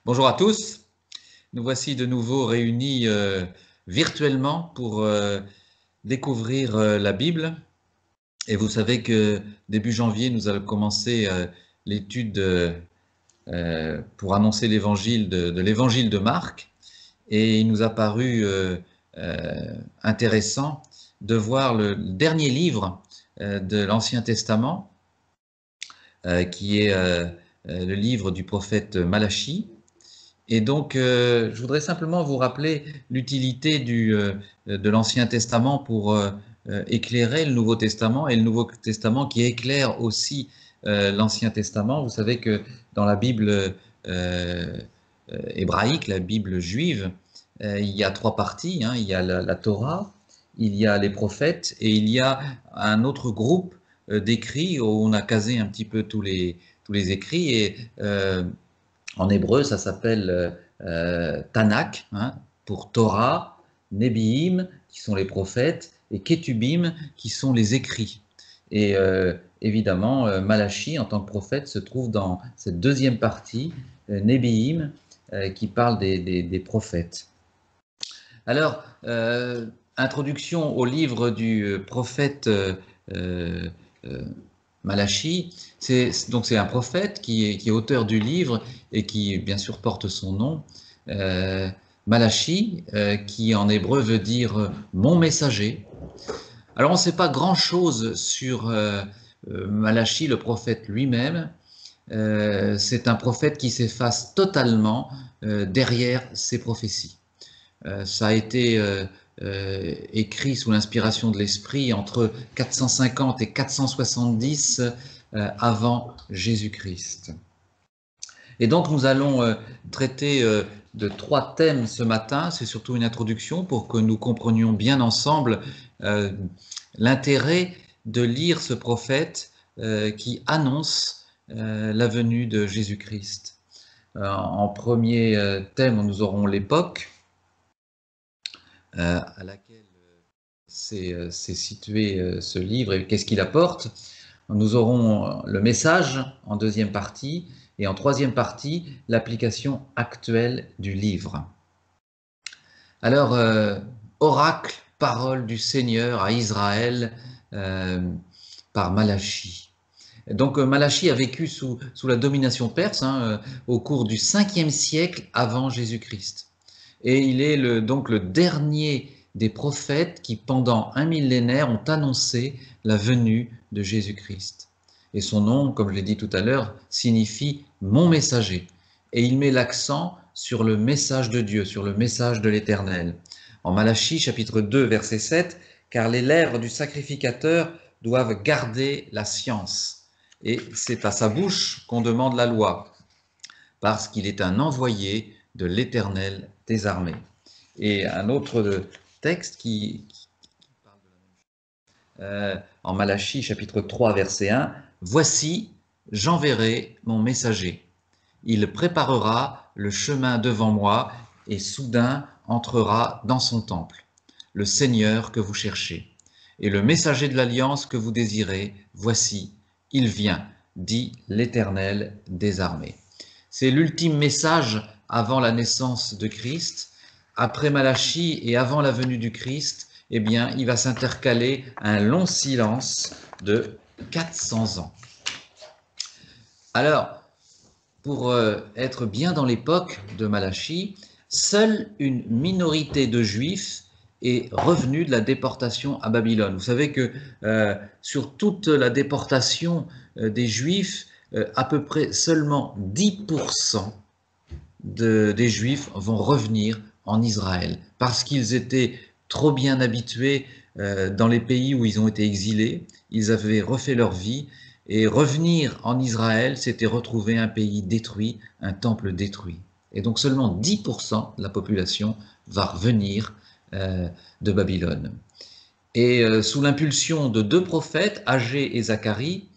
Bonjour à tous, nous voici de nouveau réunis virtuellement pour découvrir la Bible. Et vous savez que début janvier, nous allons commencer l'étude pour annoncer l'évangile de l'évangile de Marc. Et il nous a paru intéressant de voir le dernier livre de l'Ancien Testament, qui est le livre du prophète Malachie. Et donc, je voudrais simplement vous rappeler l'utilité de l'Ancien Testament pour éclairer le Nouveau Testament, et le Nouveau Testament qui éclaire aussi l'Ancien Testament. Vous savez que dans la Bible hébraïque, la Bible juive, il y a trois parties, hein. Il y a la Torah, il y a les prophètes, et il y a un autre groupe d'écrits où on a casé un petit peu tous les écrits. Et en hébreu, ça s'appelle Tanakh, hein, pour Torah, Nebiim, qui sont les prophètes, et Ketubim, qui sont les écrits. Et évidemment, Malachie, en tant que prophète, se trouve dans cette deuxième partie, Nebiim, qui parle des prophètes. Alors, introduction au livre du prophète Malachie. C'est un prophète qui est auteur du livre et qui bien sûr porte son nom. Malachie, qui en hébreu veut dire mon messager. Alors on ne sait pas grand-chose sur Malachie, le prophète lui-même. C'est un prophète qui s'efface totalement derrière ses prophéties. Ça a été écrit sous l'inspiration de l'Esprit entre 450 et 470 avant Jésus-Christ. Et donc nous allons traiter de trois thèmes ce matin. C'est surtout une introduction pour que nous comprenions bien ensemble l'intérêt de lire ce prophète qui annonce la venue de Jésus-Christ. En premier thème, nous aurons l'époque à laquelle c'est situé ce livre et qu'est-ce qu'il apporte. Nous aurons le message en deuxième partie et en troisième partie, l'application actuelle du livre. Alors, oracle, parole du Seigneur à Israël par Malachie. Donc Malachie a vécu sous la domination perse au cours du 5e siècle avant Jésus-Christ. Et il est donc le dernier des prophètes qui, pendant un millénaire, ont annoncé la venue de Jésus-Christ. Et son nom, comme je l'ai dit tout à l'heure, signifie « mon messager ». Et il met l'accent sur le message de Dieu, sur le message de l'Éternel. En Malachie, chapitre 2, verset 7, « Car les lèvres du sacrificateur doivent garder la science. » Et c'est à sa bouche qu'on demande la loi, parce qu'il est un envoyé de l'Éternel des armées. Et un autre texte qui parle de la même chose, en Malachie chapitre 3 verset 1, « Voici, j'enverrai mon messager. Il préparera le chemin devant moi et soudain entrera dans son temple, le Seigneur que vous cherchez. Et le messager de l'alliance que vous désirez, voici, il vient, dit l'Éternel des armées. » C'est l'ultime message avant la naissance de Christ. Après Malachie et avant la venue du Christ, eh bien, il va s'intercaler un long silence de 400 ans. Alors, pour être bien dans l'époque de Malachie, seule une minorité de Juifs est revenue de la déportation à Babylone. Vous savez que sur toute la déportation des Juifs, à peu près seulement 10% des Juifs vont revenir en Israël, parce qu'ils étaient trop bien habitués dans les pays où ils ont été exilés, ils avaient refait leur vie, et revenir en Israël, c'était retrouver un pays détruit, un temple détruit. Et donc seulement 10% de la population va revenir de Babylone. Et sous l'impulsion de deux prophètes, Agé et Zacharie,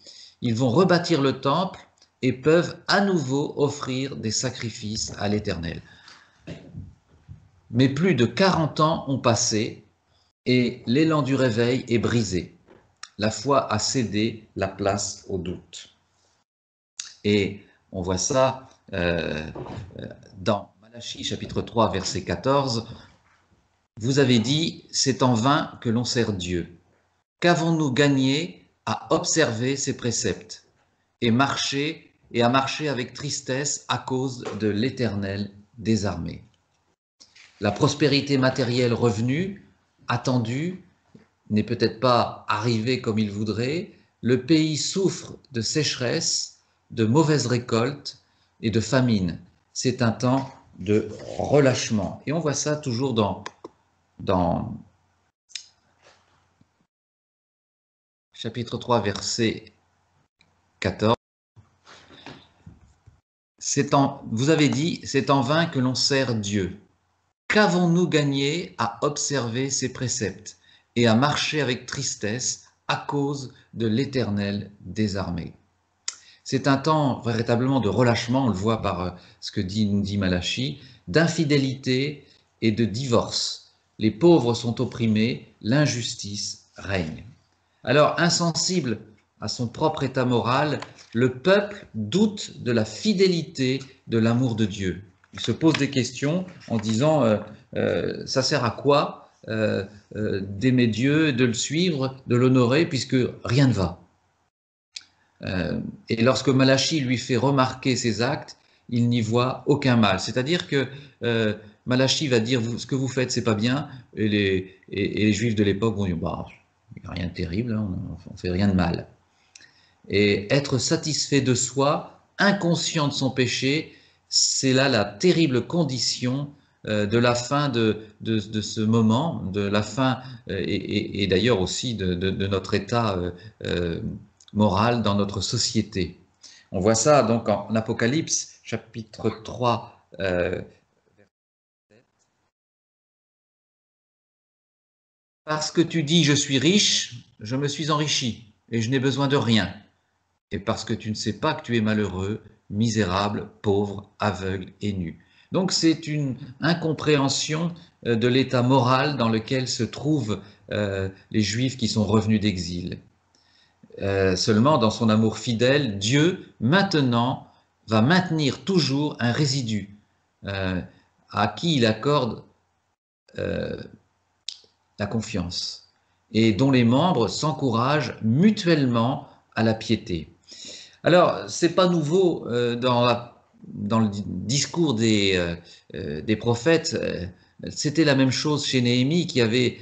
ils vont rebâtir le temple et peuvent à nouveau offrir des sacrifices à l'Éternel. Mais plus de 40 ans ont passé et l'élan du réveil est brisé. La foi a cédé la place au doute. Et on voit ça dans Malachie chapitre 3 verset 14, vous avez dit, c'est en vain que l'on sert Dieu. Qu'avons-nous gagné à observer ses préceptes et à marcher avec tristesse à cause de l'Éternel des armées? La prospérité matérielle revenue, attendue, n'est peut-être pas arrivée comme il voudrait. Le pays souffre de sécheresse, de mauvaises récoltes et de famine. C'est un temps de relâchement. Et on voit ça toujours dans chapitre 3, verset 14. Vous avez dit, c'est en vain que l'on sert Dieu. Qu'avons-nous gagné à observer ses préceptes et à marcher avec tristesse à cause de l'Éternel des armées? C'est un temps véritablement de relâchement, on le voit par ce que nous dit Malachie, d'infidélité et de divorce. Les pauvres sont opprimés, l'injustice règne. Alors, insensible à son propre état moral, le peuple doute de la fidélité de l'amour de Dieu. Il se pose des questions en disant ça sert à quoi d'aimer Dieu, de le suivre, de l'honorer, puisque rien ne va. Et lorsque Malachie lui fait remarquer ses actes, il n'y voit aucun mal. C'est-à-dire que Malachie va dire ce que vous faites, c'est pas bien, et les Juifs de l'époque vont dire bah, il n'y a rien de terrible, hein, on ne fait rien de mal. Et être satisfait de soi, inconscient de son péché, c'est là la terrible condition de la fin de ce moment, de la fin, et d'ailleurs aussi de notre état moral dans notre société. On voit ça donc en Apocalypse, chapitre 3, parce que tu dis je suis riche, je me suis enrichi et je n'ai besoin de rien. Et parce que tu ne sais pas que tu es malheureux, misérable, pauvre, aveugle et nu. Donc c'est une incompréhension de l'état moral dans lequel se trouvent les Juifs qui sont revenus d'exil. Seulement, dans son amour fidèle, Dieu, maintenant, va maintenir toujours un résidu à qui il accorde la confiance et dont les membres s'encouragent mutuellement à la piété. Alors, c'est pas nouveau dans le discours des prophètes. C'était la même chose chez Néhémie qui avait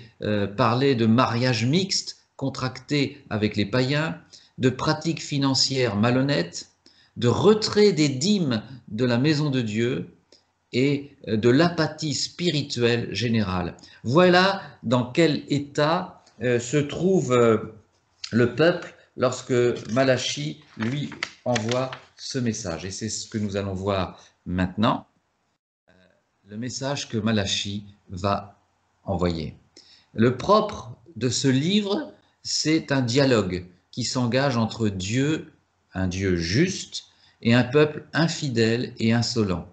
parlé de mariage mixte contracté avec les païens, de pratiques financières malhonnêtes, de retrait des dîmes de la maison de Dieu et de l'apathie spirituelle générale. Voilà dans quel état se trouve le peuple lorsque Malachie lui envoie ce message. Et c'est ce que nous allons voir maintenant, le message que Malachie va envoyer. Le propre de ce livre, c'est un dialogue qui s'engage entre Dieu, un Dieu juste, et un peuple infidèle et insolent.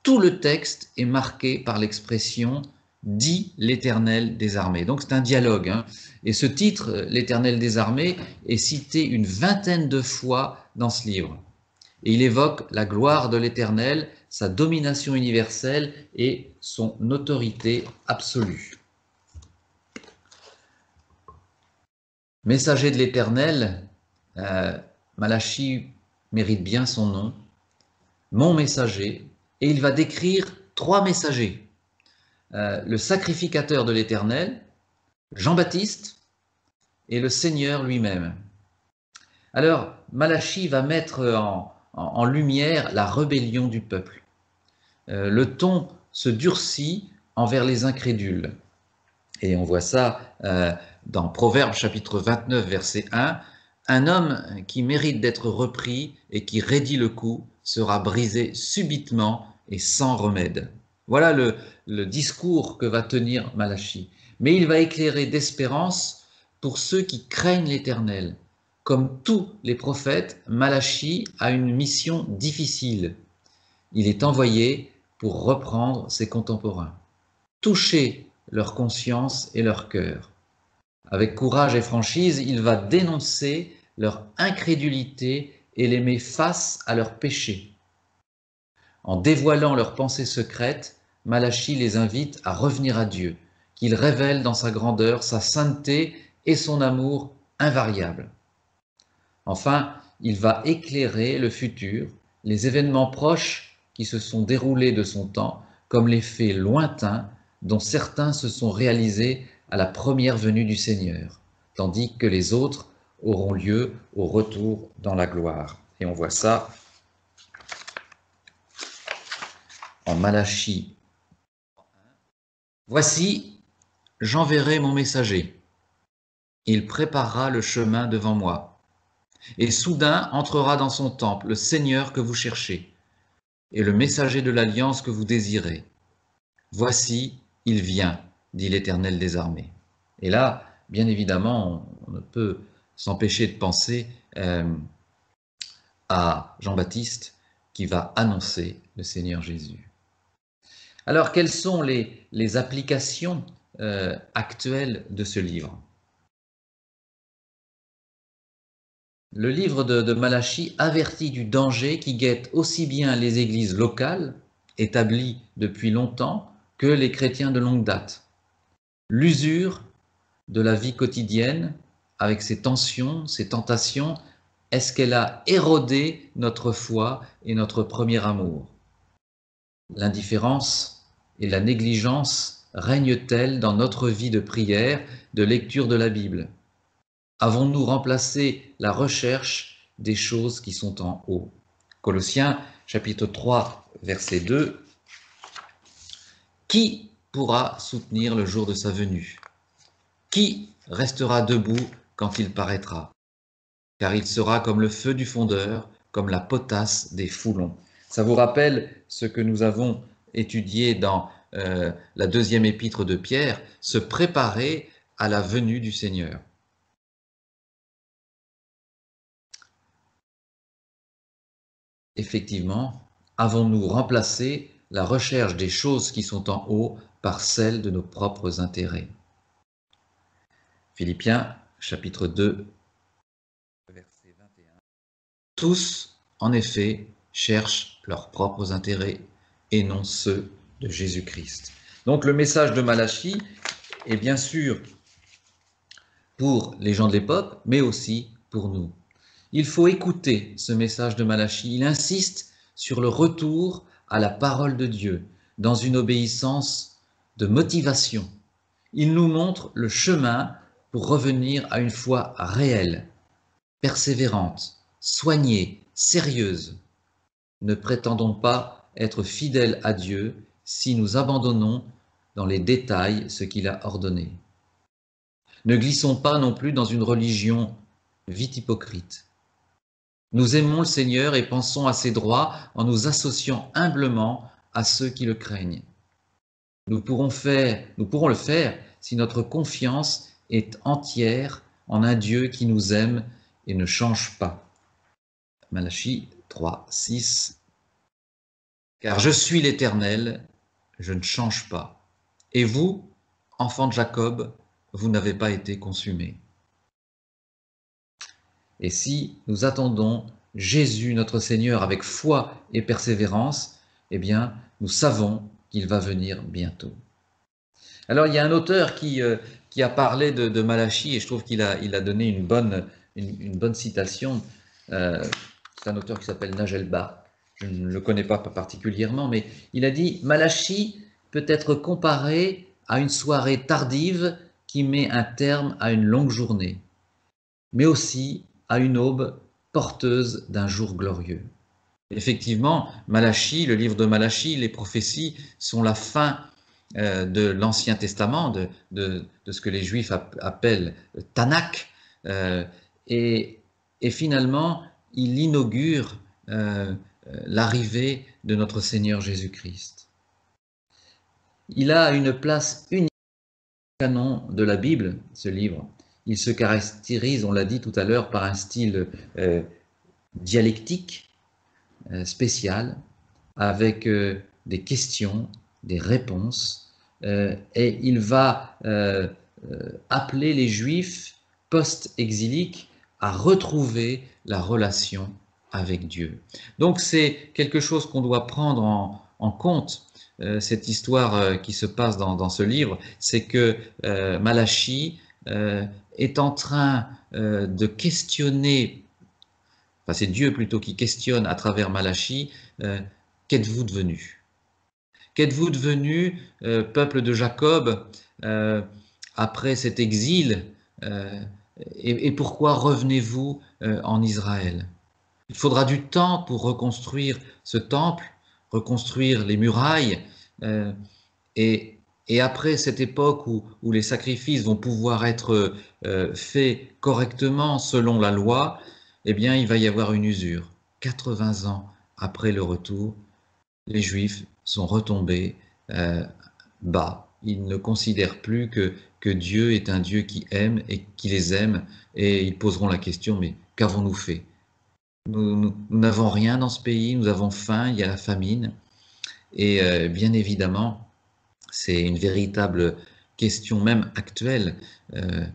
Tout le texte est marqué par l'expression « dit l'Éternel des armées ». Donc c'est un dialogue. Hein. Et ce titre, l'Éternel des armées, est cité une vingtaine de fois dans ce livre. Et il évoque la gloire de l'Éternel, sa domination universelle et son autorité absolue. Messager de l'Éternel, Malachie mérite bien son nom, mon messager, et il va décrire 3 messagers. Le sacrificateur de l'Éternel, Jean-Baptiste et le Seigneur lui-même. Alors, Malachie va mettre en lumière la rébellion du peuple. Le ton se durcit envers les incrédules. Et on voit ça dans Proverbes chapitre 29, verset 1. Un homme qui mérite d'être repris et qui raidit le coup sera brisé subitement et sans remède. Voilà le discours que va tenir Malachie. Mais il va éclairer d'espérance pour ceux qui craignent l'Éternel. Comme tous les prophètes, Malachie a une mission difficile. Il est envoyé pour reprendre ses contemporains, toucher leur conscience et leur cœur. Avec courage et franchise, il va dénoncer leur incrédulité et les met face à leurs péchés. En dévoilant leurs pensées secrètes, Malachie les invite à revenir à Dieu, qu'il révèle dans sa grandeur, sa sainteté et son amour invariable. Enfin, il va éclairer le futur, les événements proches qui se sont déroulés de son temps, comme les faits lointains dont certains se sont réalisés à la première venue du Seigneur, tandis que les autres auront lieu au retour dans la gloire. Et on voit ça en Malachie. Voici, j'enverrai mon messager. Il préparera le chemin devant moi. Et soudain entrera dans son temple le Seigneur que vous cherchez, et le messager de l'alliance que vous désirez. Voici, il vient, dit l'Éternel des armées. Et là, bien évidemment, on ne peut s'empêcher de penser à Jean-Baptiste qui va annoncer le Seigneur Jésus. Alors, quelles sont les applications actuelles de ce livre? Le livre de Malachie avertit du danger qui guette aussi bien les églises locales, établies depuis longtemps, que les chrétiens de longue date. L'usure de la vie quotidienne, avec ses tensions, ses tentations, est-ce qu'elle a érodé notre foi et notre premier amour? L'indifférence et la négligence règnent-elles dans notre vie de prière, de lecture de la Bible? Avons-nous remplacé la recherche des choses qui sont en haut? Colossiens chapitre 3, verset 2. Qui pourra soutenir le jour de sa venue? Qui restera debout quand il paraîtra? Car il sera comme le feu du fondeur, comme la potasse des foulons. Ça vous rappelle ce que nous avons étudié dans la deuxième épître de Pierre, se préparer à la venue du Seigneur. Effectivement, avons-nous remplacé la recherche des choses qui sont en haut par celle de nos propres intérêts? Philippiens, chapitre 2, verset 21. Tous, en effet, cherchent leurs propres intérêts et non ceux de Jésus-Christ. Donc le message de Malachie est bien sûr pour les gens de l'époque, mais aussi pour nous. Il faut écouter ce message de Malachie. Il insiste sur le retour à la parole de Dieu dans une obéissance de motivation. Il nous montre le chemin pour revenir à une foi réelle, persévérante, soignée, sérieuse. Ne prétendons pas être fidèles à Dieu si nous abandonnons dans les détails ce qu'il a ordonné. Ne glissons pas non plus dans une religion vite hypocrite. Nous aimons le Seigneur et pensons à ses droits en nous associant humblement à ceux qui le craignent. Nous pourrons le faire si notre confiance est entière en un Dieu qui nous aime et ne change pas. Malachie 3, 6. Car je suis l'Éternel, je ne change pas. Et vous, enfants de Jacob, vous n'avez pas été consumés. Et si nous attendons Jésus notre Seigneur avec foi et persévérance, eh bien, nous savons qu'il va venir bientôt. Alors, il y a un auteur qui a parlé de Malachie, et je trouve qu'il a donné une bonne citation. C'est un auteur qui s'appelle Nagelbach. Je ne le connais pas particulièrement, mais il a dit « Malachie peut être comparé à une soirée tardive qui met un terme à une longue journée, mais aussi à une aube porteuse d'un jour glorieux. » Effectivement, Malachie, le livre de Malachie, les prophéties sont la fin de l'Ancien Testament, de ce que les Juifs appellent Tanakh, et finalement, il inaugure l'arrivée de notre Seigneur Jésus-Christ. Il a une place unique dans le canon de la Bible, ce livre. Il se caractérise, on l'a dit tout à l'heure, par un style dialectique, spécial, avec des questions, des réponses, et il va appeler les Juifs post-exiliques à retrouver la relation avec Dieu. Donc c'est quelque chose qu'on doit prendre en compte, cette histoire qui se passe dans ce livre, c'est que Malachie est en train de questionner, enfin c'est Dieu plutôt qui questionne à travers Malachie, qu'êtes-vous devenu? Qu'êtes-vous devenu, peuple de Jacob, après cet exil, euh, et pourquoi revenez-vous en Israël? Il faudra du temps pour reconstruire ce temple, reconstruire les murailles, euh, et, et après cette époque où les sacrifices vont pouvoir être faits correctement selon la loi, eh bien il va y avoir une usure. 80 ans après le retour, les Juifs sont retombés euh, bas. Ils ne considèrent plus que Dieu est un Dieu qui aime et qui les aime, et ils poseront la question, mais qu'avons-nous fait? Nous n'avons rien dans ce pays, nous avons faim, il y a la famine, et bien évidemment, c'est une véritable question même actuelle euh,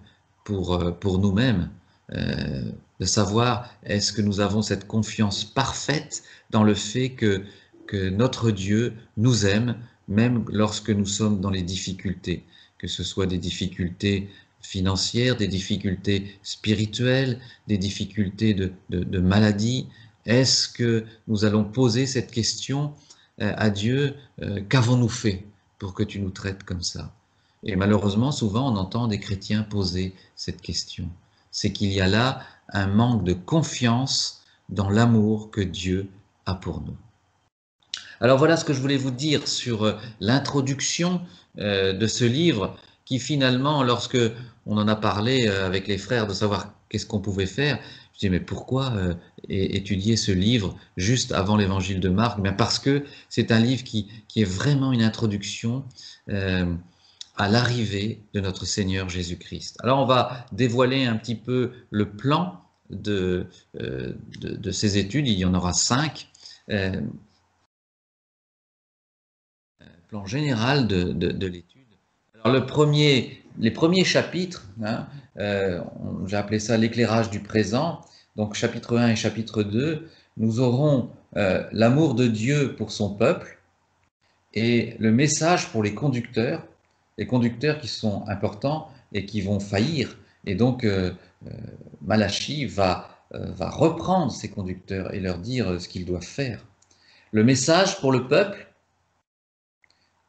pour nous-mêmes, de savoir est-ce que nous avons cette confiance parfaite dans le fait que notre Dieu nous aime, même lorsque nous sommes dans les difficultés, que ce soit des difficultés financières, des difficultés spirituelles, des difficultés de maladie. Est-ce que nous allons poser cette question à Dieu, qu'avons-nous fait pour que tu nous traites comme ça? Et malheureusement, souvent, on entend des chrétiens poser cette question. C'est qu'il y a là un manque de confiance dans l'amour que Dieu a pour nous. Alors voilà ce que je voulais vous dire sur l'introduction de ce livre qui finalement, lorsque on en a parlé avec les frères de savoir qu'est-ce qu'on pouvait faire, je dis mais pourquoi étudier ce livre juste avant l'évangile de Marc? Bien parce que c'est un livre qui est vraiment une introduction euh, à l'arrivée de notre Seigneur Jésus-Christ. Alors on va dévoiler un petit peu le plan de ces études, il y en aura 5. Plan général de l'étude. Alors les premiers chapitres, hein, j'ai appelé ça l'éclairage du présent, donc chapitre 1 et chapitre 2, nous aurons l'amour de Dieu pour son peuple et le message pour les conducteurs qui sont importants et qui vont faillir. Et donc Malachie va reprendre ces conducteurs et leur dire ce qu'ils doivent faire. Le message pour le peuple,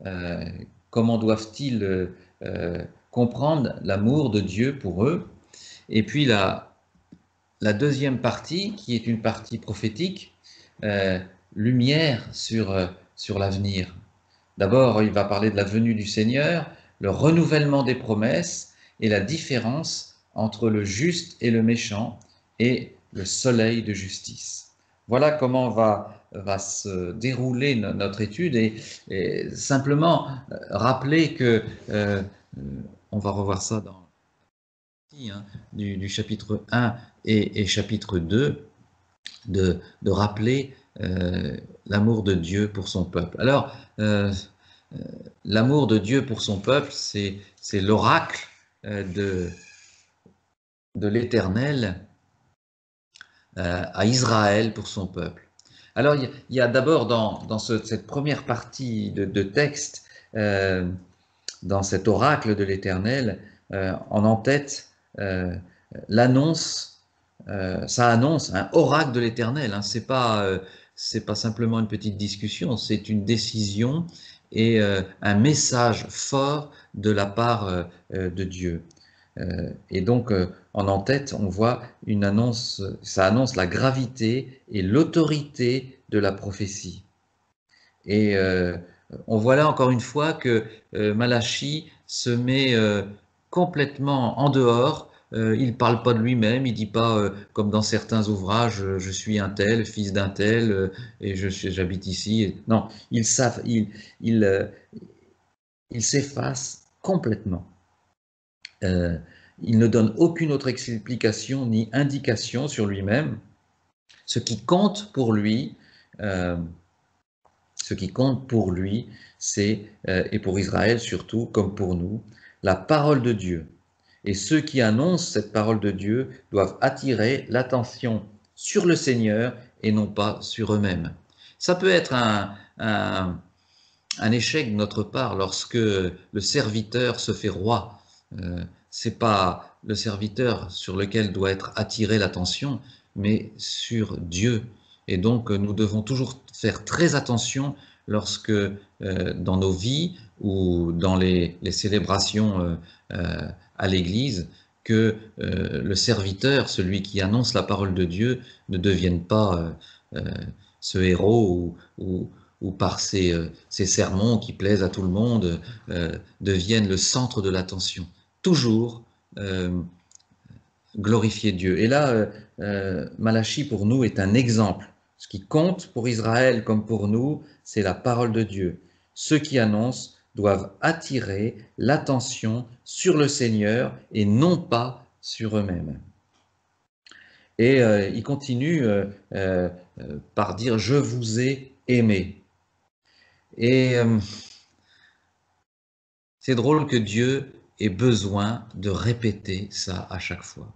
euh, comment doivent-ils comprendre l'amour de Dieu pour eux? Et puis la deuxième partie, qui est une partie prophétique, euh, lumière sur l'avenir. D'abord, il va parler de la venue du Seigneur, le renouvellement des promesses et la différence entre le juste et le méchant et le soleil de justice. Voilà comment va se dérouler notre étude et simplement rappeler que, on va revoir ça dans hein, du chapitre 1 et chapitre 2, de rappeler l'amour de Dieu pour son peuple. Alors, l'amour de Dieu pour son peuple, c'est l'oracle de l'Éternel à Israël pour son peuple. Alors, il y a d'abord dans cette première partie de texte, dans cet oracle de l'Éternel, en en-tête l'annonce, ça annonce un oracle de l'Éternel. Hein, c'est pas simplement une petite discussion, c'est une décision et un message fort de la part de Dieu. Et donc, en en-tête, on voit une annonce, ça annonce la gravité et l'autorité de la prophétie. Et on voit là encore une fois que Malachie se met complètement en dehors. Il ne parle pas de lui-même, il ne dit pas, comme dans certains ouvrages, je suis un tel, fils d'un tel, et j'habite ici. Non, il, euh, il s'efface complètement. Euh, il ne donne aucune autre explication ni indication sur lui-même. Ce qui compte pour lui, euh, ce qui compte pour lui, c'est, et pour Israël surtout, comme pour nous, la parole de Dieu. Et ceux qui annoncent cette parole de Dieu doivent attirer l'attention sur le Seigneur et non pas sur eux-mêmes. Ça peut être un échec de notre part lorsque le serviteur se fait roi. C'est pas le serviteur sur lequel doit être attirée l'attention, mais sur Dieu. Et donc, nous devons toujours faire très attention lorsque, dans nos vies ou dans les célébrations à l'Église, que le serviteur, celui qui annonce la parole de Dieu, ne devienne pas ce héros ou par ses sermons qui plaisent à tout le monde, deviennent le centre de l'attention. Toujours glorifier Dieu. Et là, Malachie pour nous est un exemple. Ce qui compte pour Israël comme pour nous, c'est la parole de Dieu. Ceux qui annoncent doivent attirer l'attention sur le Seigneur et non pas sur eux-mêmes. Et il continue par dire « Je vous ai aimé ». Et c'est drôle que Dieu ait besoin de répéter ça à chaque fois.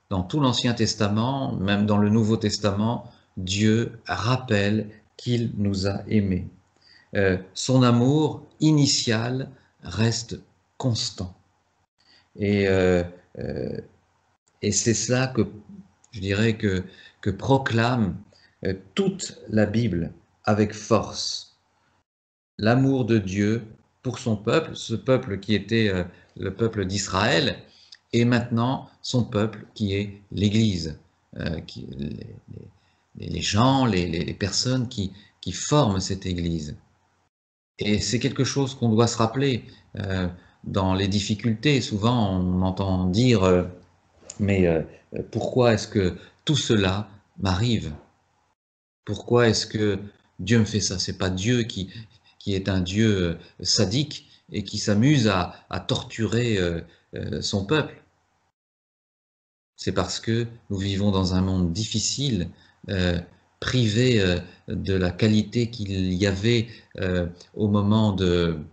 Dans tout l'Ancien Testament, même dans le Nouveau Testament, Dieu rappelle qu'il nous a aimés. Son amour initial reste constant. Et c'est cela que je dirais que proclame toute la Bible avec force. L'amour de Dieu pour son peuple, ce peuple qui était le peuple d'Israël, et maintenant son peuple qui est l'Église, les gens, les personnes qui forment cette Église. Et c'est quelque chose qu'on doit se rappeler dans les difficultés. Souvent on entend dire mais pourquoi est-ce que tout cela m'arrive? Pourquoi est-ce que Dieu me fait ça? C'est pas Dieu qui est un Dieu sadique et qui s'amuse à torturer son peuple. C'est parce que nous vivons dans un monde difficile, privé de la qualité qu'il y avait au moment du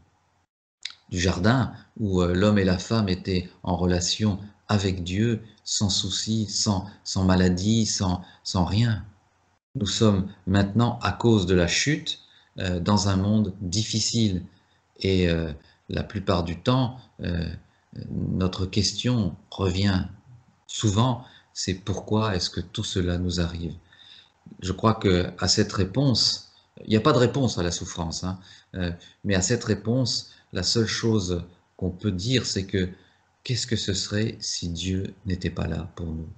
jardin, où l'homme et la femme étaient en relation avec Dieu, sans souci, sans maladie, sans rien. Nous sommes maintenant, à cause de la chute, dans un monde difficile. Et la plupart du temps, notre question revient souvent, c'est pourquoi est-ce que tout cela nous arrive? Je crois qu'à cette réponse, il n'y a pas de réponse à la souffrance, hein, mais à cette réponse, la seule chose qu'on peut dire, c'est que qu'est-ce que ce serait si Dieu n'était pas là pour nous?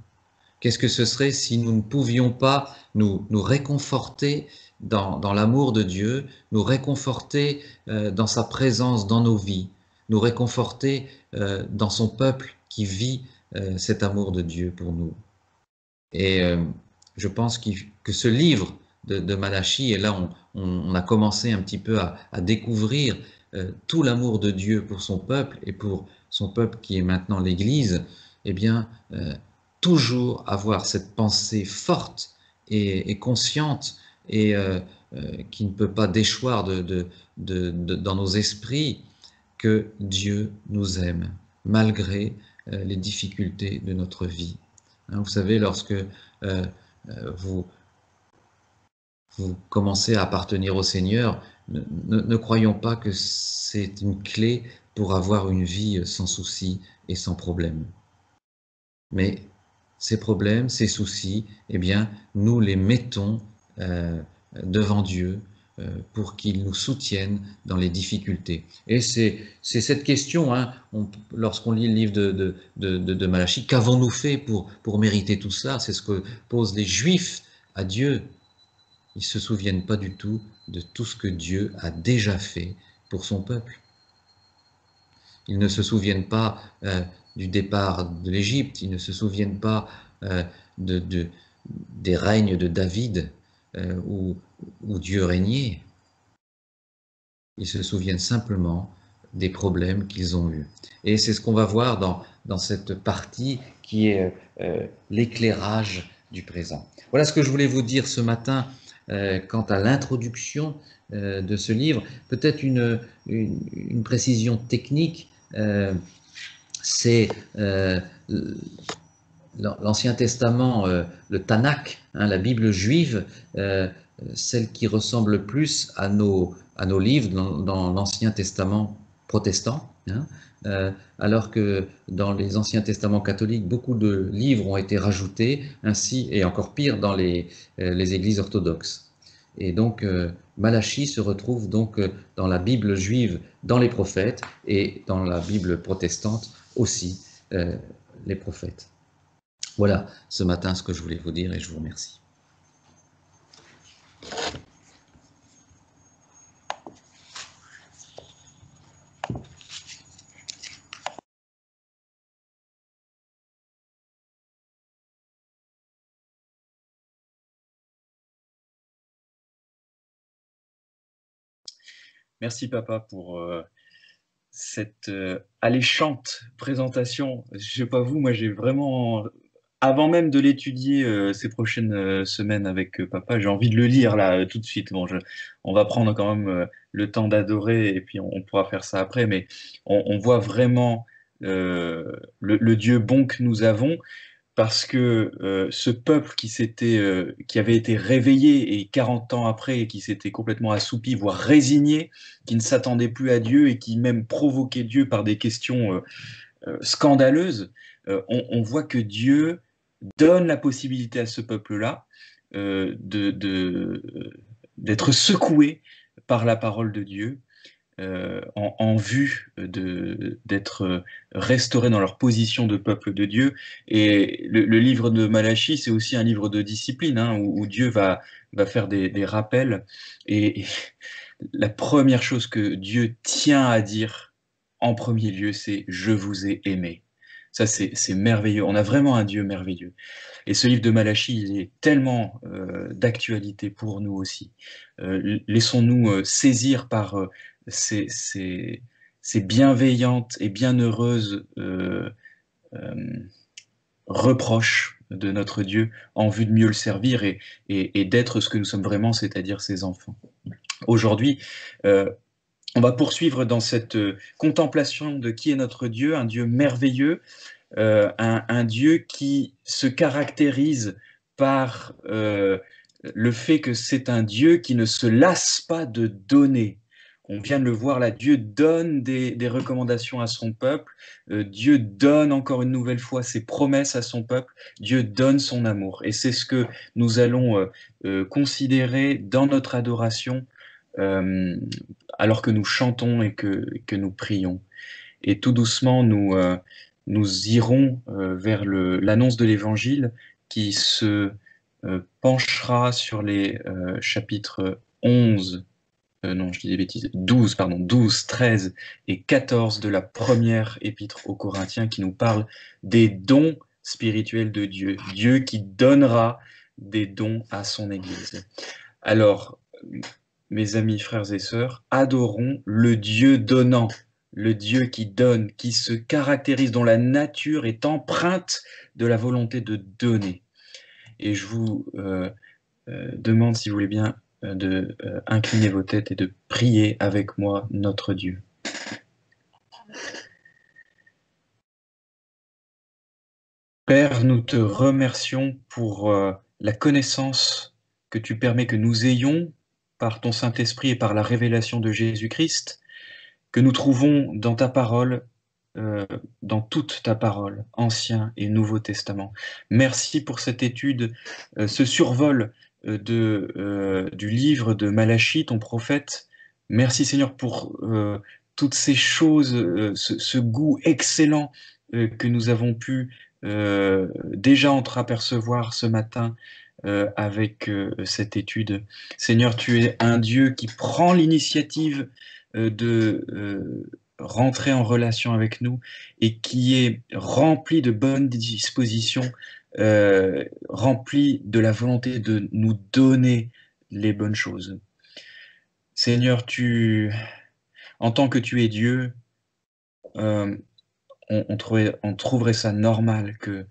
Qu'est-ce que ce serait si nous ne pouvions pas nous réconforter dans l'amour de Dieu, nous réconforter dans sa présence dans nos vies, nous réconforter dans son peuple qui vit cet amour de Dieu pour nous. Et je pense que ce livre de Malachie, et là on a commencé un petit peu à découvrir tout l'amour de Dieu pour son peuple et pour son peuple qui est maintenant l'Église, eh bien, toujours avoir cette pensée forte et consciente et qui ne peut pas déchoir dans nos esprits que Dieu nous aime malgré les difficultés de notre vie. Hein, vous savez, lorsque vous commencez à appartenir au Seigneur, ne croyons pas que c'est une clé pour avoir une vie sans soucis et sans problème. Mais ces problèmes, ces soucis, eh bien, nous les mettons devant Dieu pour qu'il nous soutienne dans les difficultés. Et c'est cette question, hein, lorsqu'on lit le livre de Malachie, qu'avons-nous fait pour mériter tout ça? C'est ce que posent les Juifs à Dieu. Ils ne se souviennent pas du tout de tout ce que Dieu a déjà fait pour son peuple. Ils ne se souviennent pas du départ de l'Égypte, ils ne se souviennent pas des règnes de David où Dieu régnait. Ils se souviennent simplement des problèmes qu'ils ont eus. Et c'est ce qu'on va voir dans cette partie qui est l'éclairage du présent. Voilà ce que je voulais vous dire ce matin quant à l'introduction de ce livre. Peut-être une précision technique, c'est l'Ancien Testament, le Tanakh, hein, la Bible juive, celle qui ressemble le plus à nos livres dans l'Ancien Testament protestant, hein, alors que dans les Anciens Testaments catholiques, beaucoup de livres ont été rajoutés, ainsi, et encore pire, dans les églises orthodoxes. Et donc, Malachie se retrouve donc dans la Bible juive, dans les prophètes, et dans la Bible protestante aussi, les prophètes. Voilà ce matin ce que je voulais vous dire et je vous remercie. Merci papa pour cette alléchante présentation. Je ne sais pas vous, moi j'ai vraiment, avant même de l'étudier ces prochaines semaines avec papa, j'ai envie de le lire là tout de suite. Bon, on va prendre quand même le temps d'adorer et puis on pourra faire ça après, mais on voit vraiment le Dieu bon que nous avons. Parce que ce peuple qui avait été réveillé et 40 ans après, et qui s'était complètement assoupi, voire résigné, qui ne s'attendait plus à Dieu et qui même provoquait Dieu par des questions scandaleuses, on voit que Dieu donne la possibilité à ce peuple-là d'être secoué par la parole de Dieu en vue d'être restaurés dans leur position de peuple de Dieu. Et le livre de Malachie, c'est aussi un livre de discipline, hein, où Dieu va faire des rappels. Et la première chose que Dieu tient à dire en premier lieu, c'est « Je vous ai aimé ». Ça, c'est merveilleux. On a vraiment un Dieu merveilleux. Et ce livre de Malachie, il est tellement d'actualité pour nous aussi. Laissons-nous saisir par ces bienveillantes et bienheureuses reproches de notre Dieu en vue de mieux le servir et d'être ce que nous sommes vraiment, c'est-à-dire ses enfants. Aujourd'hui, on va poursuivre dans cette contemplation de qui est notre Dieu, un Dieu merveilleux, un Dieu qui se caractérise par le fait que c'est un Dieu qui ne se lasse pas de donner. On vient de le voir là, Dieu donne des recommandations à son peuple, Dieu donne encore une nouvelle fois ses promesses à son peuple, Dieu donne son amour. Et c'est ce que nous allons considérer dans notre adoration alors que nous chantons et que nous prions. Et tout doucement, nous irons vers l'annonce de l'Évangile qui se penchera sur les chapitres 11, non, je dis des bêtises, 12, pardon, 12, 13 et 14 de la première épître aux Corinthiens qui nous parle des dons spirituels de Dieu, Dieu qui donnera des dons à son Église. Alors, mes amis, frères et sœurs, adorons le Dieu donnant, le Dieu qui donne, qui se caractérise, dont la nature est empreinte de la volonté de donner. Et je vous demande, si vous voulez bien, de incliner vos têtes et de prier avec moi notre Dieu. Père, nous te remercions pour la connaissance que tu permets que nous ayons par ton Saint-Esprit et par la révélation de Jésus-Christ, que nous trouvons dans ta parole, dans toute ta parole, Ancien et Nouveau Testament. Merci pour cette étude, ce survol du livre de Malachie, ton prophète. Merci Seigneur pour toutes ces choses, ce goût excellent que nous avons pu déjà entreapercevoir ce matin avec cette étude. Seigneur, tu es un Dieu qui prend l'initiative de rentrer en relation avec nous et qui est rempli de bonnes dispositions, rempli de la volonté de nous donner les bonnes choses. Seigneur, en tant que tu es Dieu, on trouverait ça normal que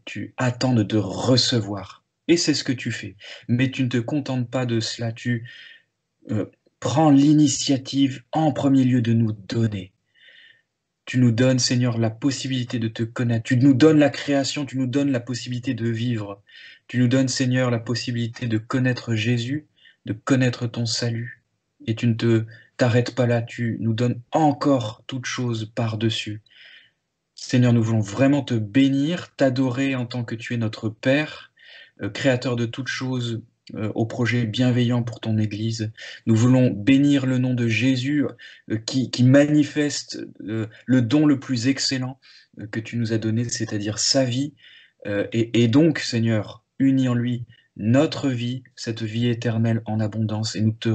tu attendes de recevoir. Et c'est ce que tu fais. Mais tu ne te contentes pas de cela, tu prends l'initiative en premier lieu de nous donner. tu nous donnes, Seigneur, la possibilité de te connaître. Tu nous donnes la création, tu nous donnes la possibilité de vivre. Tu nous donnes, Seigneur, la possibilité de connaître Jésus, de connaître ton salut. Et tu ne t'arrêtes pas là, tu nous donnes encore toutes choses par-dessus. Seigneur, nous voulons vraiment te bénir, t'adorer en tant que tu es notre Père, créateur de toutes choses, au projet bienveillant pour ton Église. Nous voulons bénir le nom de Jésus qui manifeste le don le plus excellent que tu nous as donné, c'est-à-dire sa vie. Et donc, Seigneur, unis en lui notre vie, cette vie éternelle en abondance. Et nous te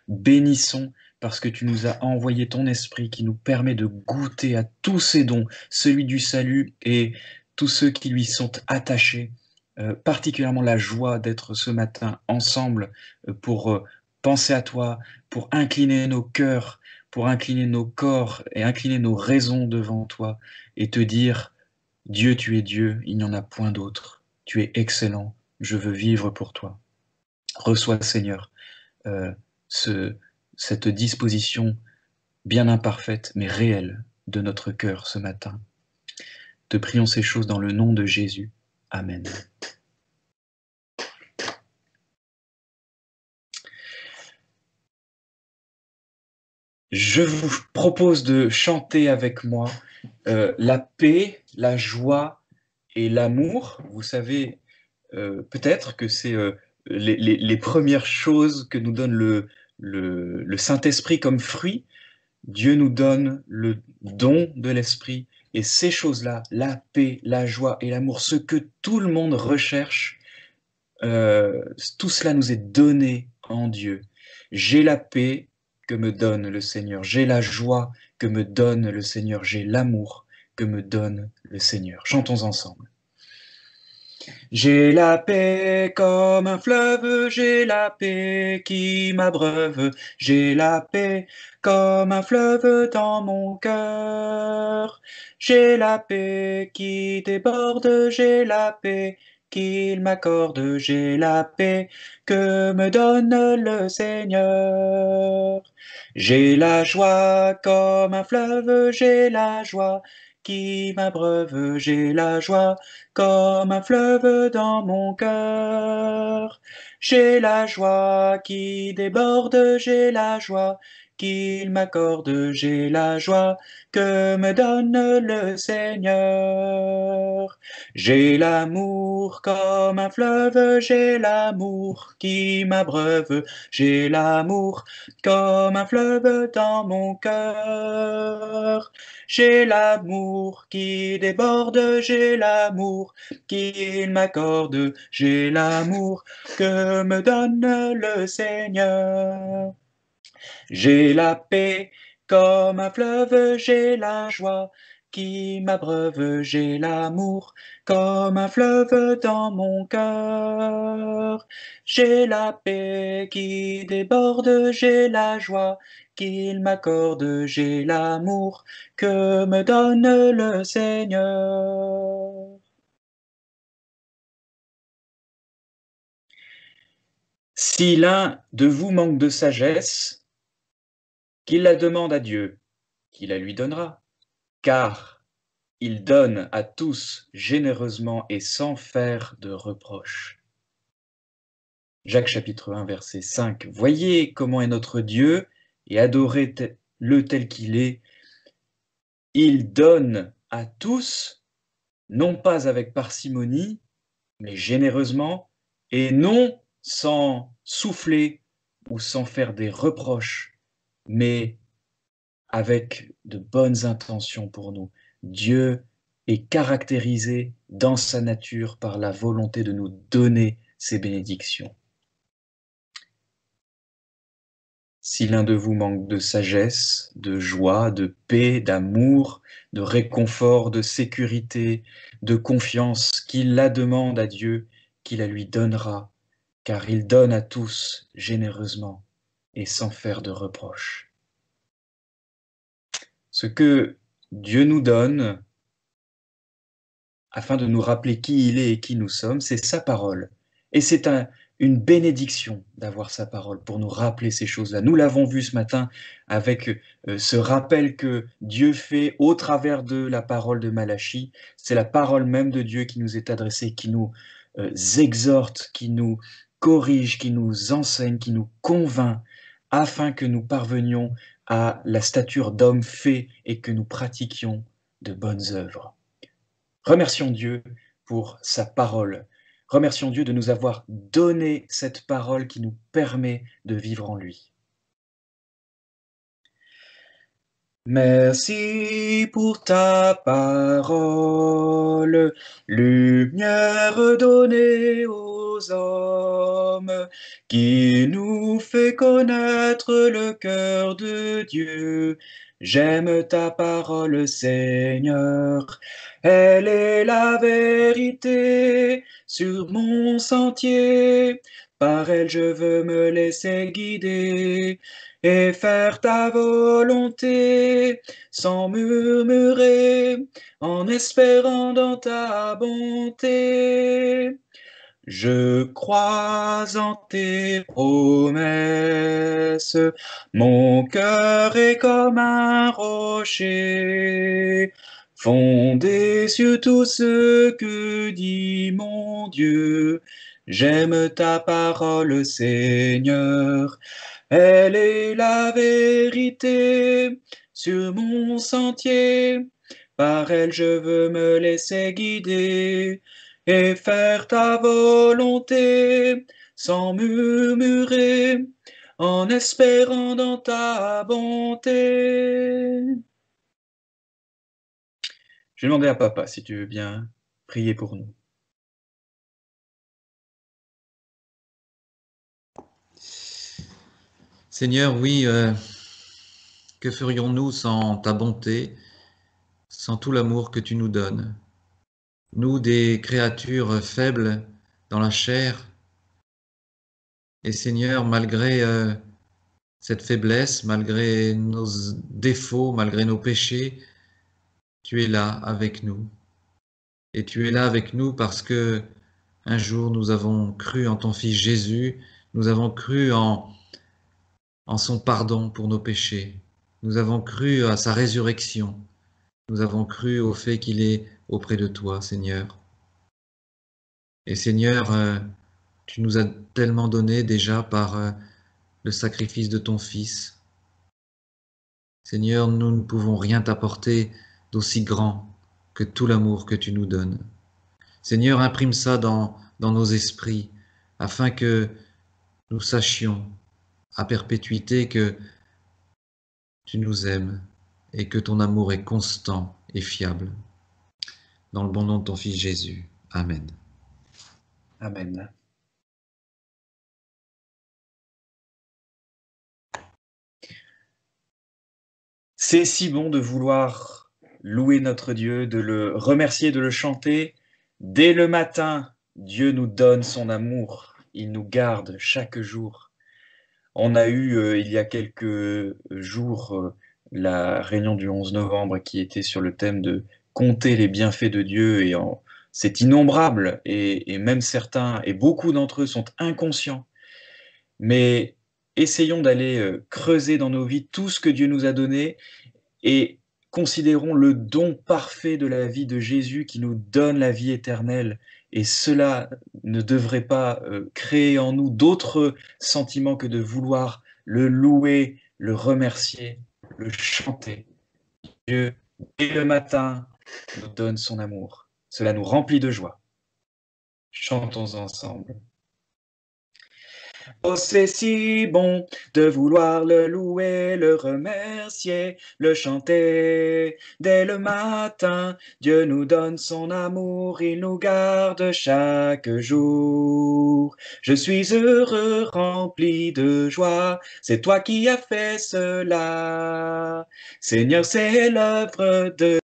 bénissons parce que tu nous as envoyé ton esprit qui nous permet de goûter à tous ces dons, celui du salut et tous ceux qui lui sont attachés. Particulièrement la joie d'être ce matin ensemble pour penser à toi, pour incliner nos cœurs, pour incliner nos corps et incliner nos raisons devant toi et te dire, Dieu, tu es Dieu, il n'y en a point d'autre. Tu es excellent, je veux vivre pour toi. Reçois, Seigneur, cette disposition bien imparfaite, mais réelle de notre cœur ce matin. Te prions ces choses dans le nom de Jésus. Amen. Je vous propose de chanter avec moi la paix, la joie et l'amour. Vous savez peut-être que c'est les premières choses que nous donne le Saint-Esprit comme fruit. Dieu nous donne le don de l'Esprit et ces choses-là, la paix, la joie et l'amour, ce que tout le monde recherche, tout cela nous est donné en Dieu. J'ai la paix que me donne le Seigneur, j'ai la joie que me donne le Seigneur, j'ai l'amour que me donne le Seigneur. Chantons ensemble. J'ai la paix comme un fleuve, j'ai la paix qui m'abreuve, j'ai la paix comme un fleuve dans mon cœur. J'ai la paix qui déborde, j'ai la paix qu'il m'accorde, j'ai la paix que me donne le Seigneur. J'ai la joie comme un fleuve, j'ai la joie qui m'abreuve, j'ai la joie comme un fleuve dans mon cœur. J'ai la joie qui déborde, j'ai la joie qu'il m'accorde, j'ai la joie que me donne le Seigneur. J'ai l'amour comme un fleuve, j'ai l'amour qui m'abreuve, j'ai l'amour comme un fleuve dans mon cœur. J'ai l'amour qui déborde, j'ai l'amour qu'il m'accorde, j'ai l'amour que me donne le Seigneur. J'ai la paix comme un fleuve, j'ai la joie qui m'abreuve, j'ai l'amour comme un fleuve dans mon cœur. J'ai la paix qui déborde, j'ai la joie qu'il m'accorde, j'ai l'amour que me donne le Seigneur. Si l'un de vous manque de sagesse, qu'il la demande à Dieu, qui la lui donnera, car il donne à tous généreusement et sans faire de reproche. Jacques chapitre 1, verset 5. Voyez comment est notre Dieu et adorez-le tel qu'il est. Il donne à tous, non pas avec parcimonie, mais généreusement, et non sans souffler ou sans faire des reproches, mais avec de bonnes intentions pour nous. Dieu est caractérisé dans sa nature par la volonté de nous donner ses bénédictions. Si l'un de vous manque de sagesse, de joie, de paix, d'amour, de réconfort, de sécurité, de confiance, qu'il la demande à Dieu, qu'il la lui donnera, car il donne à tous généreusement et sans faire de reproches. Ce que Dieu nous donne, afin de nous rappeler qui il est et qui nous sommes, c'est sa parole. Et c'est une bénédiction d'avoir sa parole pour nous rappeler ces choses-là. Nous l'avons vu ce matin avec ce rappel que Dieu fait au travers de la parole de Malachie. C'est la parole même de Dieu qui nous est adressée, qui nous exhorte, qui nous corrige, qui nous enseigne, qui nous convainc, afin que nous parvenions à la stature d'homme fait et que nous pratiquions de bonnes œuvres. Remercions Dieu pour sa parole. Remercions Dieu de nous avoir donné cette parole qui nous permet de vivre en lui. Merci pour ta parole, lumière donnée aux hommes, qui nous fait connaître le cœur de Dieu. J'aime ta parole, Seigneur, elle est la vérité sur mon sentier. Par elle je veux me laisser guider et faire ta volonté sans murmurer, en espérant dans ta bonté. Je crois en tes promesses, mon cœur est comme un rocher, fondé sur tout ce que dit mon Dieu. J'aime ta parole, Seigneur, elle est la vérité sur mon sentier. Par elle je veux me laisser guider et faire ta volonté sans murmurer, en espérant dans ta bonté. Je vais demander à papa si tu veux bien prier pour nous. Seigneur, oui, que ferions-nous sans ta bonté, sans tout l'amour que tu nous donnes? Nous, des créatures faibles dans la chair, et Seigneur, malgré cette faiblesse, malgré nos défauts, malgré nos péchés, tu es là avec nous. Et tu es là avec nous parce que un jour nous avons cru en ton Fils Jésus, nous avons cru en son pardon pour nos péchés, nous avons cru à sa résurrection, nous avons cru au fait qu'il est auprès de toi, Seigneur. Et Seigneur, tu nous as tellement donné déjà par le sacrifice de ton Fils. Seigneur, nous ne pouvons rien t'apporter d'aussi grand que tout l'amour que tu nous donnes. Seigneur, imprime ça dans nos esprits, afin que nous sachions à perpétuité que tu nous aimes et que ton amour est constant et fiable. Dans le bon nom de ton Fils Jésus. Amen. Amen. C'est si bon de vouloir louer notre Dieu, de le remercier, de le chanter. Dès le matin, Dieu nous donne son amour. Il nous garde chaque jour. On a eu, il y a quelques jours, la réunion du 11 novembre qui était sur le thème de compter les bienfaits de Dieu. Et c'est innombrable. Et même certains, et beaucoup d'entre eux sont inconscients. Mais essayons d'aller creuser dans nos vies tout ce que Dieu nous a donné et considérons le don parfait de la vie de Jésus qui nous donne la vie éternelle. Et cela ne devrait pas créer en nous d'autres sentiments que de vouloir le louer, le remercier, le chanter. Dieu, dès le matin, nous donne son amour. Cela nous remplit de joie. Chantons ensemble. Oh, c'est si bon de vouloir le louer, le remercier, le chanter. Dès le matin, Dieu nous donne son amour, il nous garde chaque jour. Je suis heureux, rempli de joie, c'est toi qui as fait cela. Seigneur, c'est l'œuvre de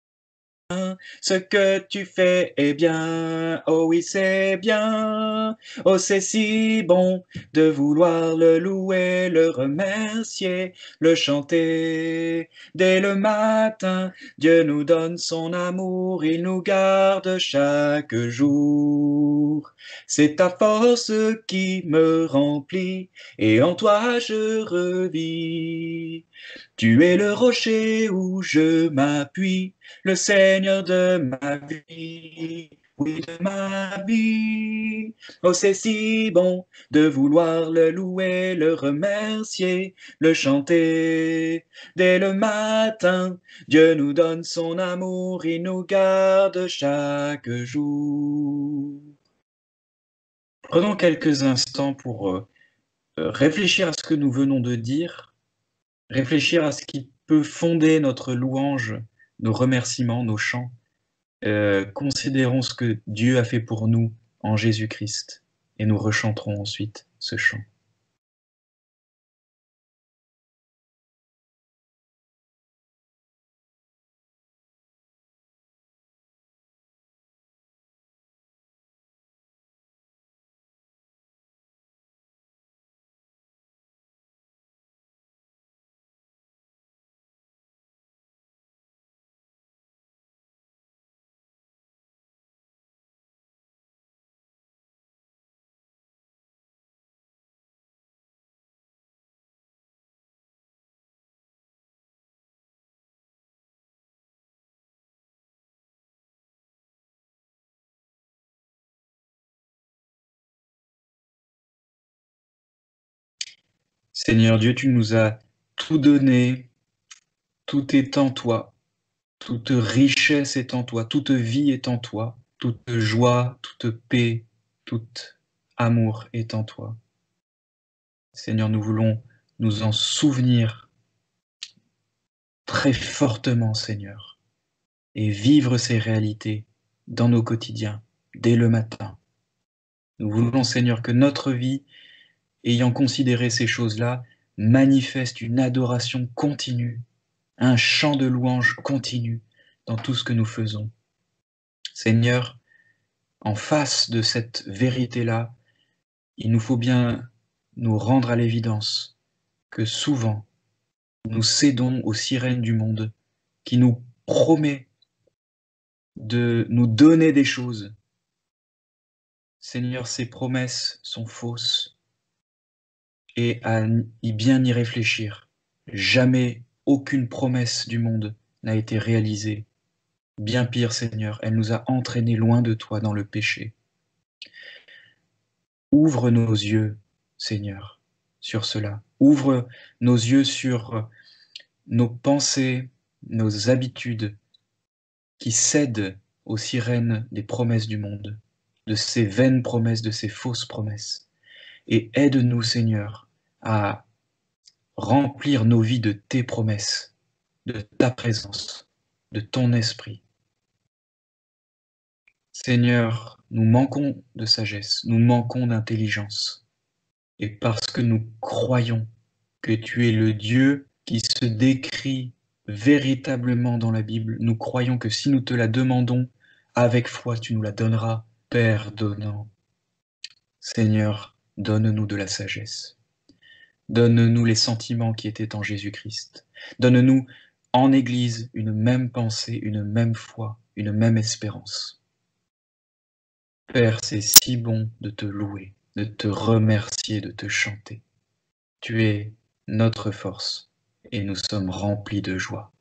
bien, ce que tu fais est bien, oh oui c'est bien, oh c'est si bon de vouloir le louer, le remercier, le chanter. Dès le matin, Dieu nous donne son amour, il nous garde chaque jour. C'est ta force qui me remplit, et en toi je revis. Tu es le rocher où je m'appuie, le Seigneur de ma vie, oui de ma vie. Oh c'est si bon de vouloir le louer, le remercier, le chanter. Dès le matin, Dieu nous donne son amour, il nous garde chaque jour. Prenons quelques instants pour réfléchir à ce que nous venons de dire, réfléchir à ce qui peut fonder notre louange, nos remerciements, nos chants. Considérons ce que Dieu a fait pour nous en Jésus-Christ et nous rechanterons ensuite ce chant. Seigneur Dieu, tu nous as tout donné, tout est en toi, toute richesse est en toi, toute vie est en toi, toute joie, toute paix, tout amour est en toi. Seigneur, nous voulons nous en souvenir très fortement, Seigneur, et vivre ces réalités dans nos quotidiens, dès le matin. Nous voulons, Seigneur, que notre vie, ayant considéré ces choses-là, manifeste une adoration continue, un chant de louange continu dans tout ce que nous faisons. Seigneur, en face de cette vérité-là, il nous faut bien nous rendre à l'évidence que souvent, nous cédons aux sirènes du monde qui nous promet de nous donner des choses. Seigneur, ces promesses sont fausses et à bien y réfléchir, jamais aucune promesse du monde n'a été réalisée. Bien pire, Seigneur, elle nous a entraînés loin de toi dans le péché. Ouvre nos yeux, Seigneur, sur cela. Ouvre nos yeux sur nos pensées, nos habitudes qui cèdent aux sirènes des promesses du monde, de ces vaines promesses, de ces fausses promesses. Et aide-nous, Seigneur, à remplir nos vies de tes promesses, de ta présence, de ton esprit. Seigneur, nous manquons de sagesse, nous manquons d'intelligence. Et parce que nous croyons que tu es le Dieu qui se décrit véritablement dans la Bible, nous croyons que si nous te la demandons avec foi, tu nous la donneras, Père donnant. Seigneur, donne-nous de la sagesse. Donne-nous les sentiments qui étaient en Jésus-Christ. Donne-nous en Église une même pensée, une même foi, une même espérance. Père, c'est si bon de te louer, de te remercier, de te chanter. Tu es notre force et nous sommes remplis de joie.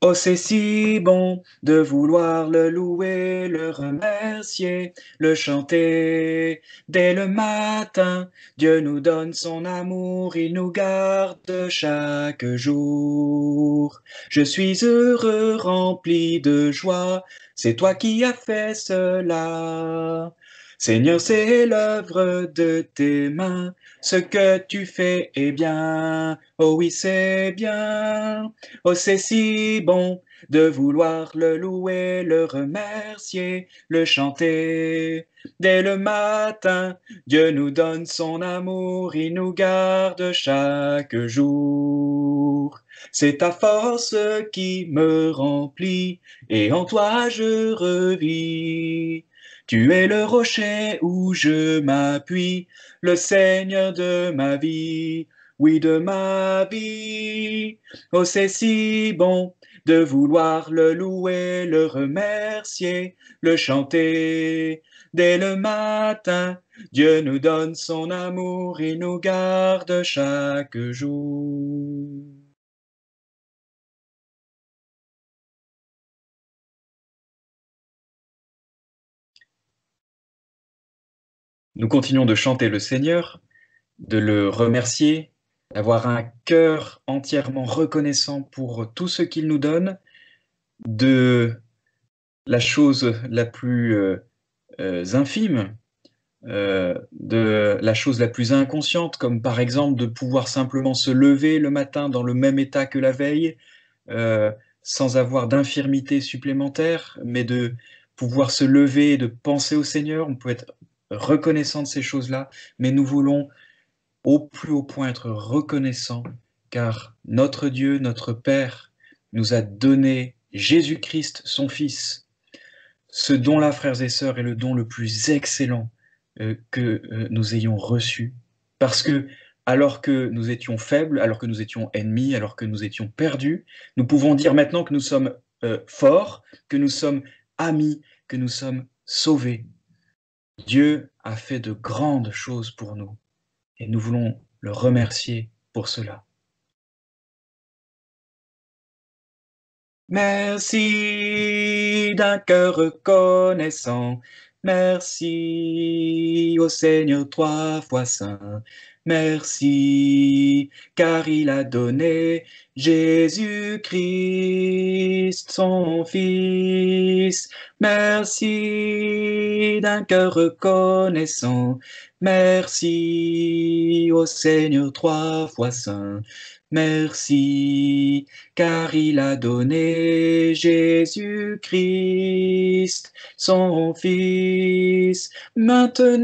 Oh, c'est si bon de vouloir le louer, le remercier, le chanter. Dès le matin, Dieu nous donne son amour, il nous garde chaque jour. Je suis heureux, rempli de joie, c'est toi qui as fait cela. Seigneur, c'est l'œuvre de tes mains, ce que tu fais est bien, oh oui c'est bien. Oh, c'est si bon de vouloir le louer, le remercier, le chanter. Dès le matin, Dieu nous donne son amour, il nous garde chaque jour. jour. C'est ta force qui me remplit, et en toi je revis. Tu es le rocher où je m'appuie, le Seigneur de ma vie, oui de ma vie. Oh, c'est si bon de vouloir le louer, le remercier, le chanter. Dès le matin, Dieu nous donne son amour, il nous garde chaque jour. Nous continuons de chanter le Seigneur, de le remercier, d'avoir un cœur entièrement reconnaissant pour tout ce qu'il nous donne, de la chose la plus infime, de la chose la plus inconsciente, comme par exemple de pouvoir simplement se lever le matin dans le même état que la veille, euh, sans avoir d'infirmité supplémentaire, mais de pouvoir se lever et de penser au Seigneur. On peut être reconnaissant de ces choses-là, mais nous voulons au plus haut point être reconnaissants, car notre Dieu, notre Père, nous a donné Jésus-Christ, son Fils. Ce don-là, frères et sœurs, est le don le plus excellent que nous ayons reçu, parce que alors que nous étions faibles, alors que nous étions ennemis, alors que nous étions perdus, nous pouvons dire maintenant que nous sommes forts, que nous sommes amis, que nous sommes sauvés. Dieu a fait de grandes choses pour nous et nous voulons le remercier pour cela. Merci d'un cœur reconnaissant. Merci au Seigneur 3 fois saint. Merci, car il a donné Jésus-Christ, son Fils. Merci d'un cœur reconnaissant. Merci au Seigneur 3 fois saint. Merci, car il a donné Jésus-Christ, son Fils. Maintenant,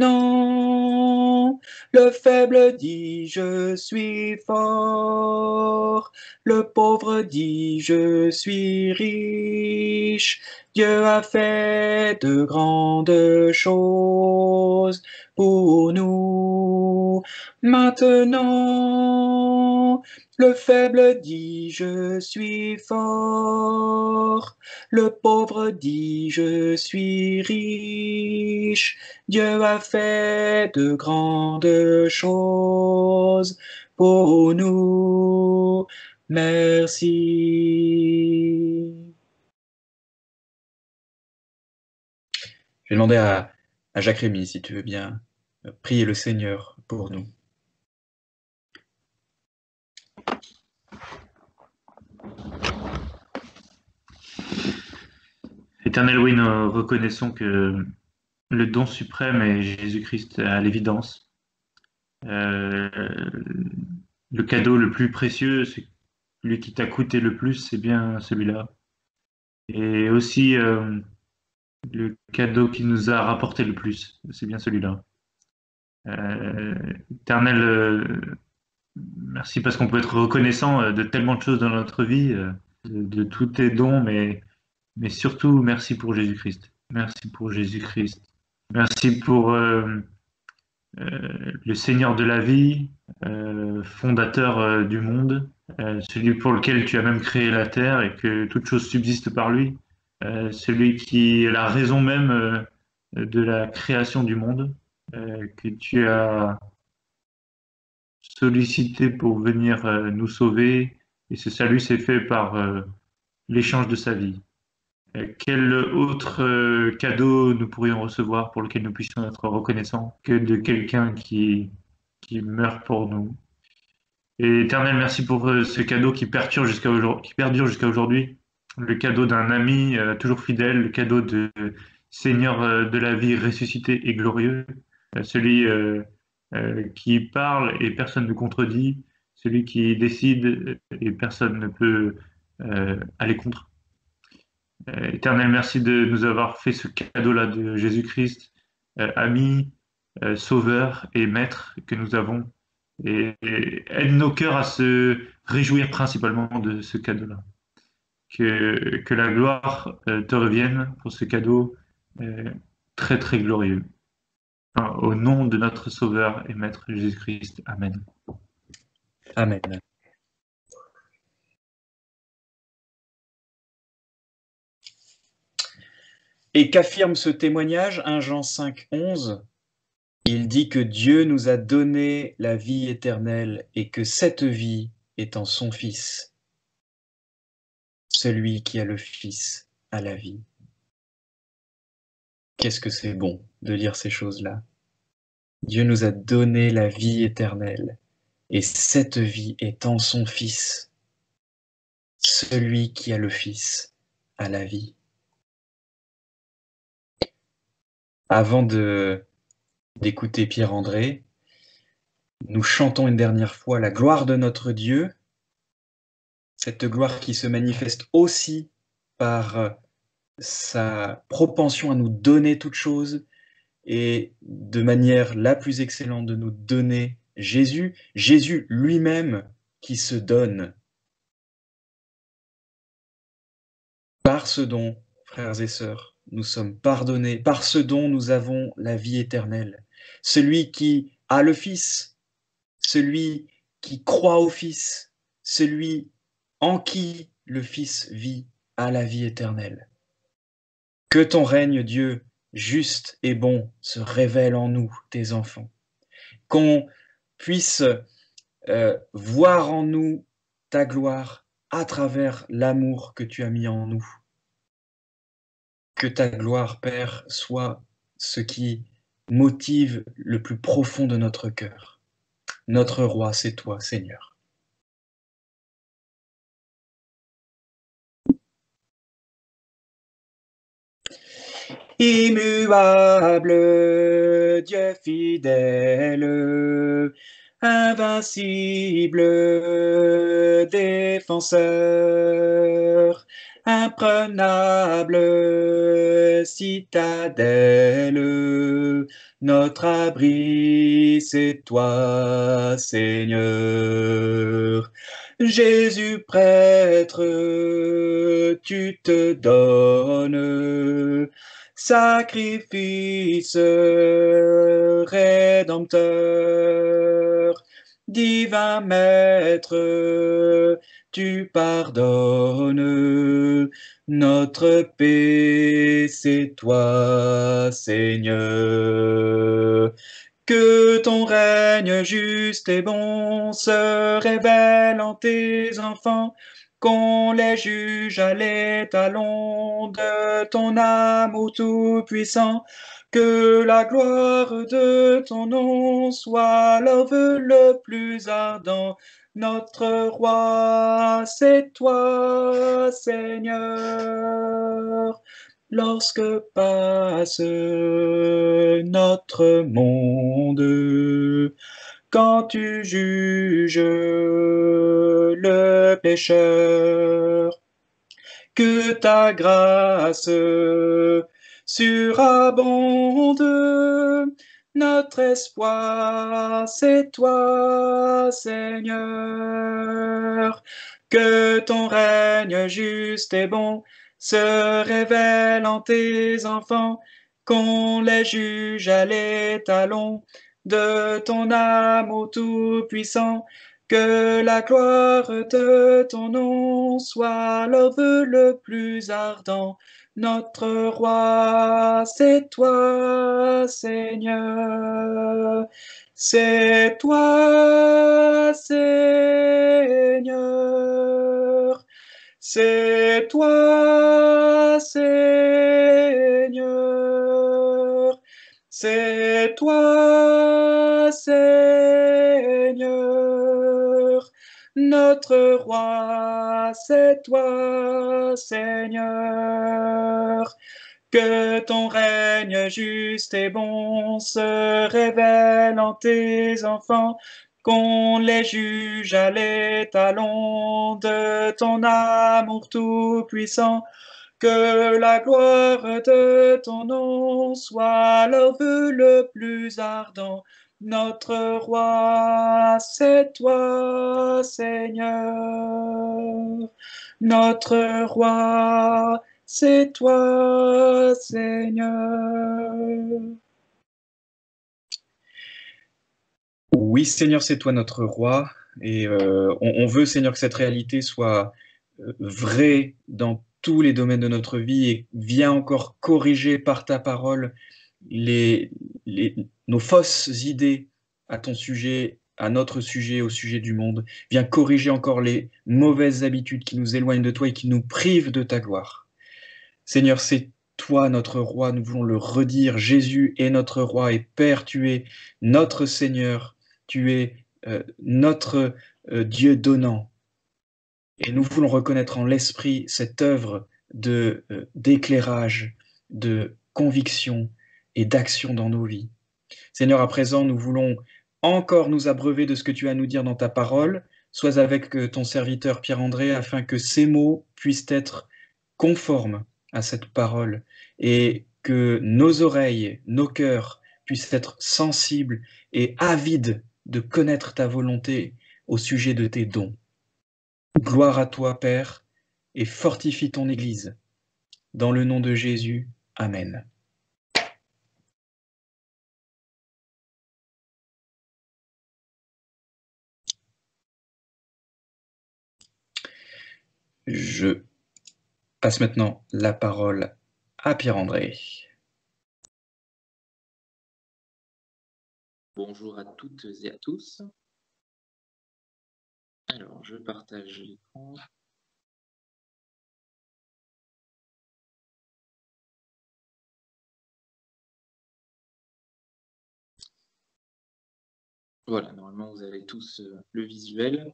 le faible dit, je suis fort. Le pauvre dit, je suis riche. Dieu a fait de grandes choses pour nous. Maintenant, le faible dit, je suis fort. Le pauvre dit, je suis riche. Dieu a fait de grandes choses pour nous. Merci. Je vais demander à Jacques Rémy, si tu veux bien prier le Seigneur pour nous. Éternel, oui, nous reconnaissons que le don suprême est Jésus-Christ à l'évidence. Le cadeau le plus précieux, c'est celui qui t'a coûté le plus, c'est bien celui-là. Et aussi, le cadeau qui nous a rapporté le plus, c'est bien celui-là. Éternel, merci parce qu'on peut être reconnaissant de tellement de choses dans notre vie, de tous tes dons, mais surtout merci pour Jésus-Christ. Merci pour Jésus-Christ. Merci pour le Seigneur de la vie, fondateur du monde, celui pour lequel tu as même créé la terre et que toute chose subsiste par lui, celui qui est la raison même de la création du monde, que tu as sollicité pour venir nous sauver, et ce salut s'est fait par l'échange de sa vie. Quel autre cadeau nous pourrions recevoir pour lequel nous puissions être reconnaissants que de quelqu'un qui meurt pour nous? Et Éternel, merci pour ce cadeau qui perdure jusqu'à aujourd'hui, le cadeau d'un ami toujours fidèle, le cadeau de Seigneur de la vie ressuscité et glorieux, celui qui parle et personne ne contredit, celui qui décide et personne ne peut aller contre. Éternel, merci de nous avoir fait ce cadeau-là de Jésus-Christ, ami, sauveur et maître que nous avons. et aide nos cœurs à se réjouir principalement de ce cadeau-là. Que la gloire te revienne pour ce cadeau euh, très très glorieux. Enfin, au nom de notre Sauveur et Maître Jésus-Christ. Amen. Amen. Et qu'affirme ce témoignage, 1 Jean 5, 11 ? Il dit que Dieu nous a donné la vie éternelle et que cette vie est en son Fils. Celui qui a le Fils a la vie. Qu'est-ce que c'est bon de lire ces choses-là. Dieu nous a donné la vie éternelle et cette vie est en son Fils. Celui qui a le Fils a la vie. Avant d'écouter Pierre-André, nous chantons une dernière fois la gloire de notre Dieu, cette gloire qui se manifeste aussi par sa propension à nous donner toutes choses et de manière la plus excellente de nous donner Jésus, Jésus lui-même qui se donne. Par ce don, frères et sœurs, nous sommes pardonnés, par ce don nous avons la vie éternelle. Celui qui a le Fils, celui qui croit au Fils, celui en qui le Fils vit, a la vie éternelle. Que ton règne, Dieu, juste et bon, se révèle en nous, tes enfants. Qu'on puisse voir en nous ta gloire à travers l'amour que tu as mis en nous. Que ta gloire, Père, soit ce qui motive le plus profond de notre cœur. Notre roi, c'est toi, Seigneur. Immuable, Dieu fidèle, invincible, défenseur, imprenable, citadelle, notre abri, c'est toi, Seigneur. Jésus prêtre, tu te donnes, sacrifice rédempteur, divin maître, tu pardonnes, notre paix, c'est toi, Seigneur. Que ton règne juste et bon se révèle en tes enfants, qu'on les juge à l'étalon de ton amour tout-puissant, que la gloire de ton nom soit leur vœu le plus ardent. Notre roi, c'est toi, Seigneur. Lorsque passe notre monde, quand tu juges le pécheur, que ta grâce surabonde. Notre espoir, c'est toi, Seigneur. Que ton règne juste et bon se révèle en tes enfants, qu'on les juge à l'étalon de ton amour tout-puissant, que la gloire de ton nom soit leur vœu le plus ardent. Notre roi, c'est toi, Seigneur. C'est toi, Seigneur. C'est toi, Seigneur. C'est toi, Seigneur. Notre roi, c'est toi, Seigneur. Que ton règne juste et bon se révèle en tes enfants, qu'on les juge à l'étalon de ton amour tout-puissant, que la gloire de ton nom soit leur vœu le plus ardent. Notre roi, c'est toi, Seigneur. Notre roi, c'est toi, Seigneur. Oui, Seigneur, c'est toi notre roi. Et on veut, Seigneur, que cette réalité soit vraie dans tous les domaines de notre vie et viens encore corriger par ta parole nos fausses idées à ton sujet, à notre sujet, au sujet du monde. Viens corriger encore les mauvaises habitudes qui nous éloignent de toi et qui nous privent de ta gloire. Seigneur, c'est toi notre roi, nous voulons le redire. Jésus est notre roi et Père, tu es notre Seigneur, tu es notre Dieu donnant. Et nous voulons reconnaître en l'Esprit cette œuvre d'éclairage, de conviction et d'action dans nos vies. Seigneur, à présent, nous voulons encore nous abreuver de ce que tu as à nous dire dans ta parole. Sois avec ton serviteur Pierre-André afin que ces mots puissent être conformes à cette parole et que nos oreilles, nos cœurs puissent être sensibles et avides de connaître ta volonté au sujet de tes dons. Gloire à toi, Père, et fortifie ton Église. Dans le nom de Jésus, Amen. Je passe maintenant la parole à Pierre-André. Bonjour à toutes et à tous. Alors, je partage l'écran. Voilà, normalement, vous avez tous le visuel.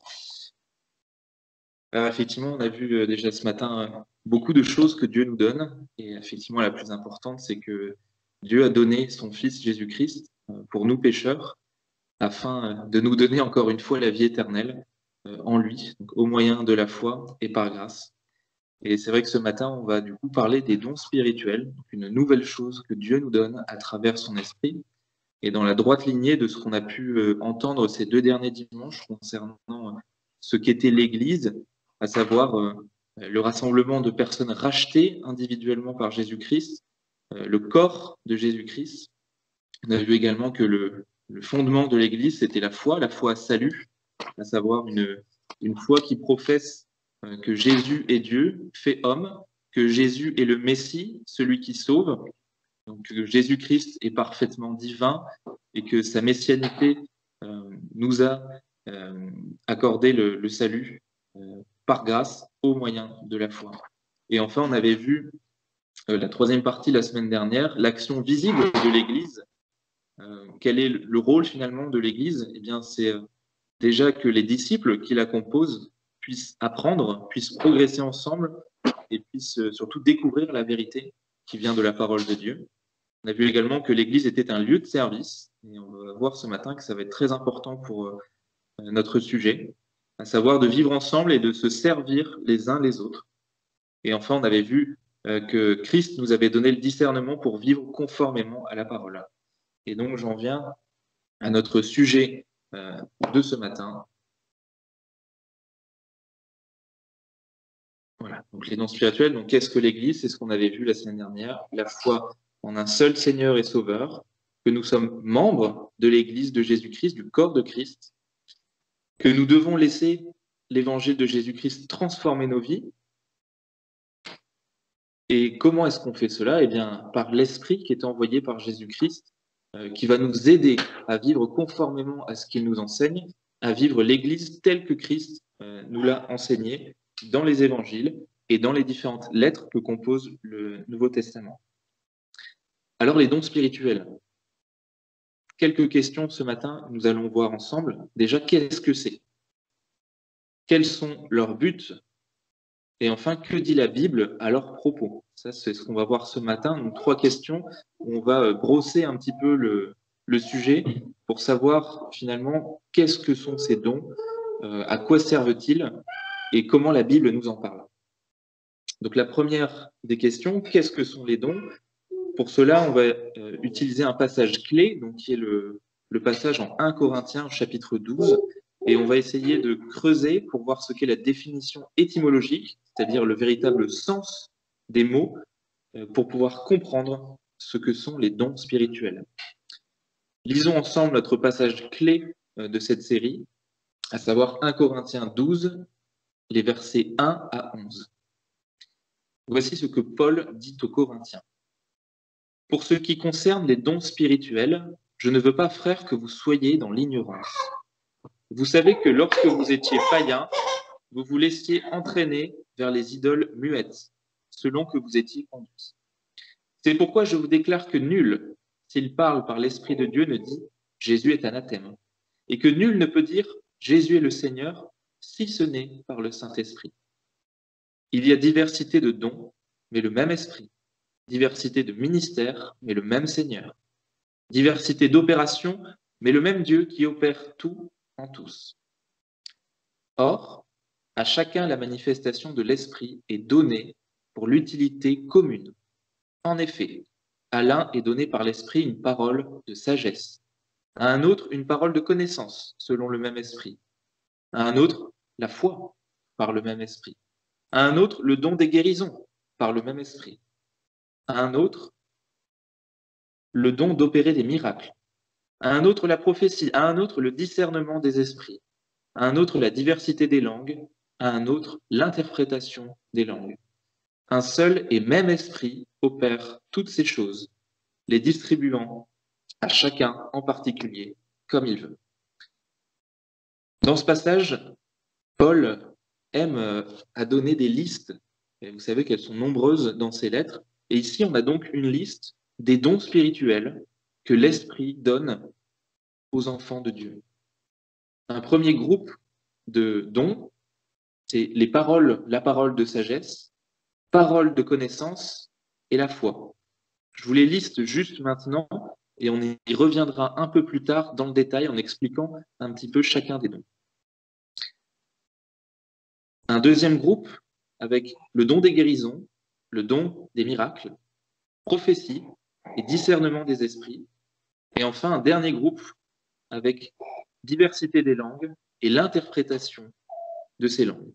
Alors, effectivement, on a vu déjà ce matin beaucoup de choses que Dieu nous donne. Et effectivement, la plus importante, c'est que Dieu a donné son Fils Jésus-Christ pour nous pécheurs, afin de nous donner encore une fois la vie éternelle en lui, donc au moyen de la foi et par grâce. Et c'est vrai que ce matin, on va du coup parler des dons spirituels, donc une nouvelle chose que Dieu nous donne à travers son esprit. Et dans la droite lignée de ce qu'on a pu entendre ces 2 derniers dimanches concernant ce qu'était l'Église, à savoir le rassemblement de personnes rachetées individuellement par Jésus-Christ, le corps de Jésus-Christ. On a vu également que le fondement de l'Église, c'était la foi à salut, à savoir une foi qui professe que Jésus est Dieu, fait homme, que Jésus est le Messie, celui qui sauve, donc que Jésus-Christ est parfaitement divin et que sa messianité nous a accordé le salut par grâce au moyen de la foi. Et enfin, on avait vu la troisième partie la semaine dernière, l'action visible de l'Église. Quel est le rôle finalement de l'Église? Eh bien, c'est déjà que les disciples qui la composent puissent apprendre, puissent progresser ensemble et puissent surtout découvrir la vérité qui vient de la parole de Dieu. On a vu également que l'Église était un lieu de service et on va voir ce matin que ça va être très important pour notre sujet, à savoir de vivre ensemble et de se servir les uns les autres. Et enfin, on avait vu que Christ nous avait donné le discernement pour vivre conformément à la parole. Et donc, j'en viens à notre sujet de ce matin. Voilà, donc les dons spirituels. Donc, qu'est-ce que l'Église? C'est ce qu'on avait vu la semaine dernière. La foi en un seul Seigneur et Sauveur, que nous sommes membres de l'Église de Jésus-Christ, du corps de Christ, que nous devons laisser l'évangile de Jésus-Christ transformer nos vies. Et comment est-ce qu'on fait cela? Eh bien, par l'Esprit qui est envoyé par Jésus-Christ, qui va nous aider à vivre conformément à ce qu'il nous enseigne, à vivre l'Église telle que Christ nous l'a enseignée dans les évangiles et dans les différentes lettres que compose le Nouveau Testament. Alors, les dons spirituels. Quelques questions ce matin, nous allons voir ensemble. Déjà, qu'est-ce que c'est? Quels sont leurs buts? Et enfin, que dit la Bible à leur propos? Ça, c'est ce qu'on va voir ce matin. Donc, 3 questions où on va brosser un petit peu le sujet pour savoir finalement qu'est-ce que sont ces dons, à quoi servent-ils et comment la Bible nous en parle. Donc, la première des questions, qu'est-ce que sont les dons? Pour cela, on va utiliser un passage clé, donc qui est le le passage en 1 Corinthiens, chapitre 12, et on va essayer de creuser pour voir ce qu'est la définition étymologique, c'est-à-dire le véritable sens des mots, pour pouvoir comprendre ce que sont les dons spirituels. Lisons ensemble notre passage clé de cette série, à savoir 1 Corinthiens 12, les versets 1 à 11. Voici ce que Paul dit aux Corinthiens. « Pour ce qui concerne les dons spirituels, je ne veux pas, frères, que vous soyez dans l'ignorance. Vous savez que lorsque vous étiez païens, vous vous laissiez entraîner vers les idoles muettes, selon que vous étiez conduits. C'est pourquoi je vous déclare que nul, s'il parle par l'Esprit de Dieu, ne dit « Jésus est anathème », et que nul ne peut dire « Jésus est le Seigneur », si ce n'est par le Saint-Esprit. Il y a diversité de dons, mais le même Esprit, diversité de ministères, mais le même Seigneur, diversité d'opérations, mais le même Dieu qui opère tout en tous. Or, à chacun la manifestation de l'Esprit est donnée pour l'utilité commune. En effet, à l'un est donnée par l'Esprit une parole de sagesse, à un autre une parole de connaissance, selon le même Esprit, à un autre la foi, par le même Esprit, à un autre le don des guérisons, par le même Esprit, à un autre le don d'opérer des miracles, à un autre la prophétie, à un autre le discernement des esprits, à un autre la diversité des langues, à un autre l'interprétation des langues. Un seul et même esprit opère toutes ces choses, les distribuant à chacun en particulier comme il veut. Dans ce passage, Paul aime à donner des listes, et vous savez qu'elles sont nombreuses dans ses lettres, et ici on a donc une liste des dons spirituels que l'Esprit donne aux enfants de Dieu. Un premier groupe de dons, c'est la parole de sagesse, parole de connaissance et la foi. Je vous les liste juste maintenant et on y reviendra un peu plus tard dans le détail en expliquant un petit peu chacun des dons. Un deuxième groupe avec le don des guérisons, le don des miracles, prophétie et discernement des esprits. Et enfin, un dernier groupe avec diversité des langues et l'interprétation de ces langues.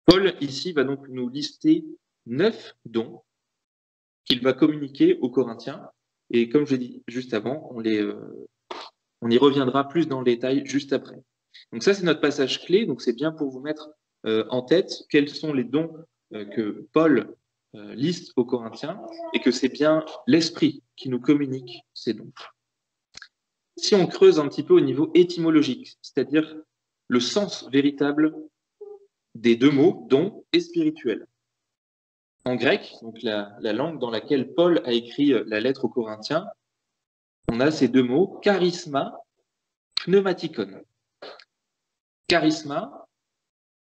Paul, ici, va donc nous lister 9 dons qu'il va communiquer aux Corinthiens. Et comme je l'ai dit juste avant, on y reviendra plus dans le détail juste après. Donc ça, c'est notre passage clé. Donc c'est bien pour vous mettre en tête quels sont les dons que Paul liste aux Corinthiens et que c'est bien l'Esprit qui nous communique ces dons. Si on creuse un petit peu au niveau étymologique, c'est-à-dire le sens véritable des deux mots, don et spirituel. En grec, donc la langue dans laquelle Paul a écrit la lettre aux Corinthiens, on a ces deux mots, charisma, pneumatikon. Charisma,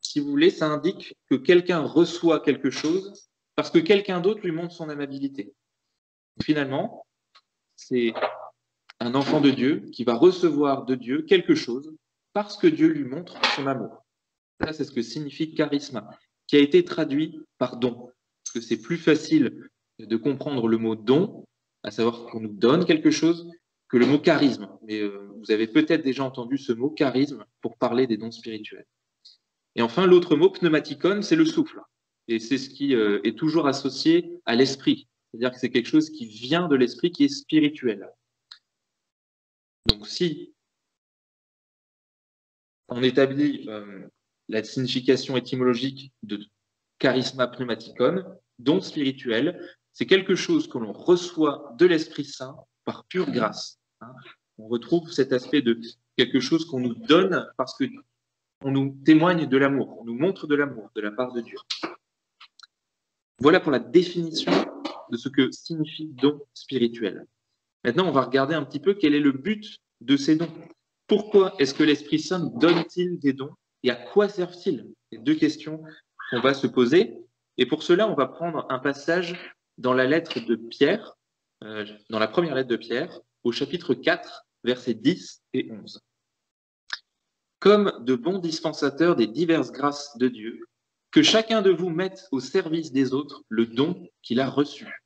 si vous voulez, ça indique que quelqu'un reçoit quelque chose parce que quelqu'un d'autre lui montre son amabilité. Finalement, c'est un enfant de Dieu qui va recevoir de Dieu quelque chose parce que Dieu lui montre son amour. Ça, c'est ce que signifie charisma, qui a été traduit par don. Parce que c'est plus facile de comprendre le mot don, à savoir qu'on nous donne quelque chose, que le mot charisme. Mais vous avez peut-être déjà entendu ce mot charisme pour parler des dons spirituels. Et enfin, l'autre mot, pneumatikon, c'est le souffle. Et c'est ce qui est toujours associé à l'esprit. C'est-à-dire que c'est quelque chose qui vient de l'esprit, qui est spirituel. Donc si on établit la signification étymologique de charisma pneumatikon, don spirituel, c'est quelque chose que l'on reçoit de l'Esprit Saint par pure grâce. On retrouve cet aspect de quelque chose qu'on nous donne parce qu'on nous témoigne de l'amour, on nous montre de l'amour de la part de Dieu. Voilà pour la définition de ce que signifie don spirituel. Maintenant, on va regarder un petit peu quel est le but de ces dons. Pourquoi est-ce que l'Esprit Saint donne-t-il des dons et à quoi servent-ils? C'est deux questions qu'on va se poser. Et pour cela, on va prendre un passage dans la lettre de Pierre, dans la première lettre de Pierre, au chapitre 4, versets 10 et 11. Comme de bons dispensateurs des diverses grâces de Dieu, que chacun de vous mette au service des autres le don qu'il a reçu.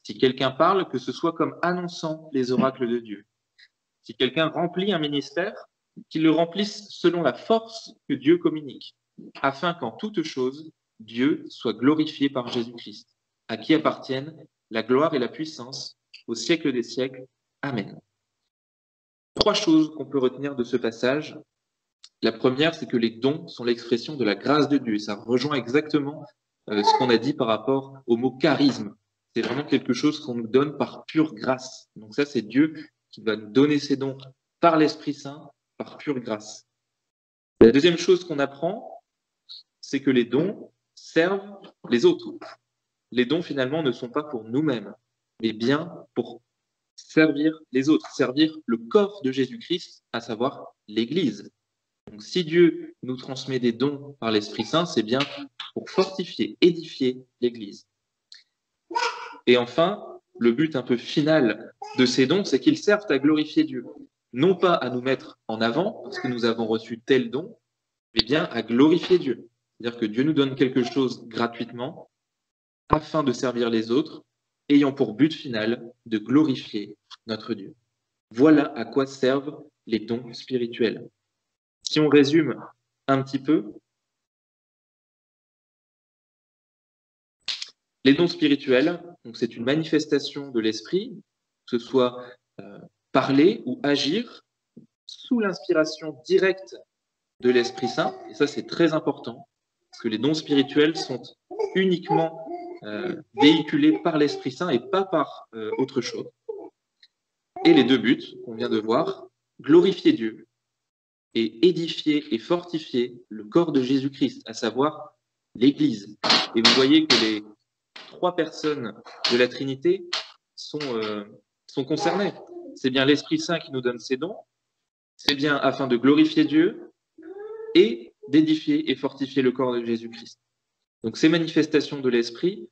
Si quelqu'un parle, que ce soit comme annonçant les oracles de Dieu. Si quelqu'un remplit un ministère, qu'il le remplisse selon la force que Dieu communique, afin qu'en toute chose, Dieu soit glorifié par Jésus-Christ, à qui appartiennent la gloire et la puissance au siècle des siècles. Amen. 3 choses qu'on peut retenir de ce passage. La première, c'est que les dons sont l'expression de la grâce de Dieu. Ça rejoint exactement ce qu'on a dit par rapport au mot charisme. C'est vraiment quelque chose qu'on nous donne par pure grâce. Donc ça, c'est Dieu qui va nous donner ces dons par l'Esprit Saint, par pure grâce. La deuxième chose qu'on apprend, c'est que les dons servent les autres. Les dons, finalement, ne sont pas pour nous-mêmes, mais bien pour servir les autres, servir le corps de Jésus-Christ, à savoir l'Église. Donc, si Dieu nous transmet des dons par l'Esprit Saint, c'est bien pour fortifier, édifier l'Église. Et enfin, le but un peu final de ces dons, c'est qu'ils servent à glorifier Dieu. Non pas à nous mettre en avant, parce que nous avons reçu tel don, mais bien à glorifier Dieu. C'est-à-dire que Dieu nous donne quelque chose gratuitement, afin de servir les autres, ayant pour but final de glorifier notre Dieu. Voilà à quoi servent les dons spirituels. Si on résume un petit peu, les dons spirituels, donc c'est une manifestation de l'esprit, que ce soit parler ou agir sous l'inspiration directe de l'Esprit Saint, et ça c'est très important, parce que les dons spirituels sont uniquement véhiculés par l'Esprit Saint et pas par autre chose. Et les 2 buts qu'on vient de voir, glorifier Dieu et édifier et fortifier le corps de Jésus-Christ, à savoir l'Église. Et vous voyez que les 3 personnes de la Trinité sont concernées. C'est bien l'Esprit Saint qui nous donne ces dons, c'est bien afin de glorifier Dieu et d'édifier et fortifier le corps de Jésus-Christ. Donc ces manifestations de l'Esprit,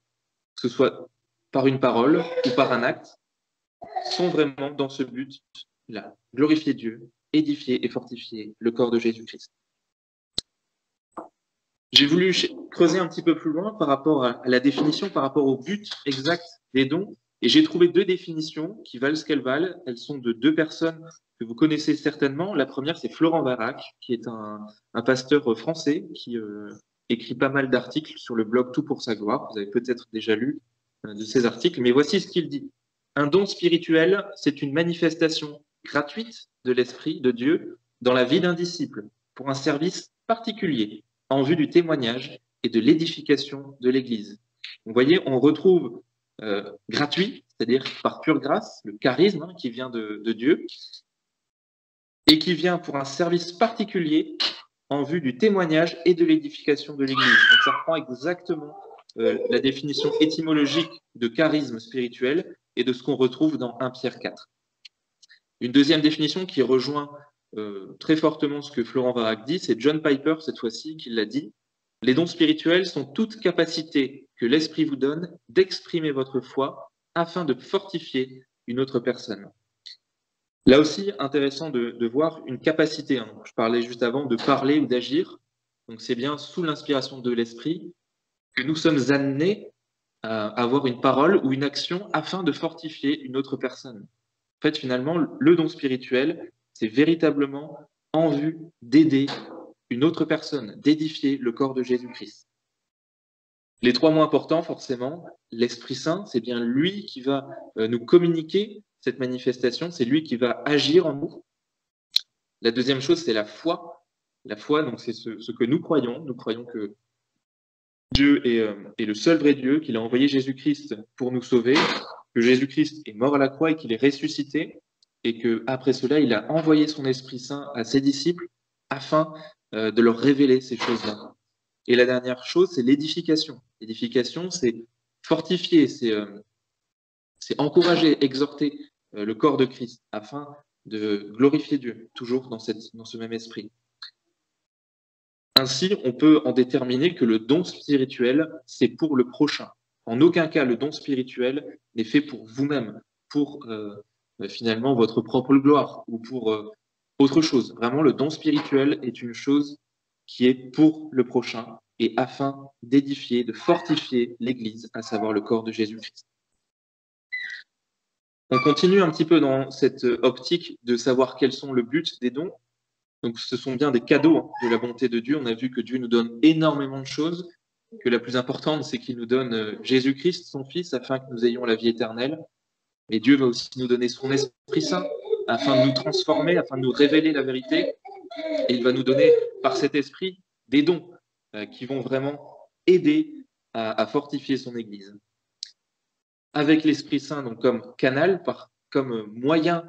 que ce soit par une parole ou par un acte, sont vraiment dans ce but-là, glorifier Dieu, édifier et fortifier le corps de Jésus-Christ. J'ai voulu creuser un petit peu plus loin par rapport à la définition, par rapport au but exact des dons, et j'ai trouvé 2 définitions qui valent ce qu'elles valent. Elles sont de 2 personnes que vous connaissez certainement. La première, c'est Florent Varac, qui est un pasteur français qui écrit pas mal d'articles sur le blog Tout pour sa gloire. Vous avez peut-être déjà lu de ces articles, mais voici ce qu'il dit. Un don spirituel, c'est une manifestation gratuite de l'Esprit de Dieu dans la vie d'un disciple pour un service particulier en vue du témoignage et de l'édification de l'Église. Vous voyez, on retrouve gratuit, c'est-à-dire par pure grâce, le charisme qui vient de Dieu et qui vient pour un service particulier en vue du témoignage et de l'édification de l'Église. Donc ça reprend exactement la définition étymologique de charisme spirituel et de ce qu'on retrouve dans 1 Pierre 4. Une deuxième définition qui rejoint très fortement ce que Florent Varac dit, c'est John Piper, cette fois-ci, qui l'a dit. Les dons spirituels sont toute capacité que l'Esprit vous donne d'exprimer votre foi afin de fortifier une autre personne. Là aussi, intéressant de voir une capacité. Hein. Je parlais juste avant de parler ou d'agir. Donc c'est bien sous l'inspiration de l'Esprit que nous sommes amenés à avoir une parole ou une action afin de fortifier une autre personne. En fait, finalement, le don spirituel, c'est véritablement en vue d'aider une autre personne, d'édifier le corps de Jésus-Christ. Les 3 mots importants, forcément, l'Esprit Saint, c'est bien lui qui va nous communiquer cette manifestation, c'est lui qui va agir en nous. La deuxième chose, c'est la foi. La foi, donc, c'est ce que nous croyons. Nous croyons que Dieu est le seul vrai Dieu, qu'il a envoyé Jésus-Christ pour nous sauver, que Jésus-Christ est mort à la croix et qu'il est ressuscité, et qu'après cela, il a envoyé son Esprit Saint à ses disciples afin de leur révéler ces choses-là. Et la dernière chose, c'est l'édification. L'édification, c'est fortifier, c'est encourager, exhorter le corps de Christ afin de glorifier Dieu, toujours dans ce même esprit. Ainsi, on peut en déterminer que le don spirituel, c'est pour le prochain. En aucun cas, le don spirituel n'est fait pour vous-même, pour finalement votre propre gloire ou pour autre chose. Vraiment, le don spirituel est une chose qui est pour le prochain et afin d'édifier, de fortifier l'Église, à savoir le corps de Jésus-Christ. On continue un petit peu dans cette optique de savoir quels sont le but des dons. Donc, ce sont bien des cadeaux de la bonté de Dieu. On a vu que Dieu nous donne énormément de choses, que la plus importante, c'est qu'il nous donne Jésus-Christ, son Fils, afin que nous ayons la vie éternelle. Et Dieu va aussi nous donner son Esprit Saint, afin de nous transformer, afin de nous révéler la vérité. Et il va nous donner, par cet Esprit, des dons qui vont vraiment aider à fortifier son Église. Avec l'Esprit Saint, donc comme canal, comme moyen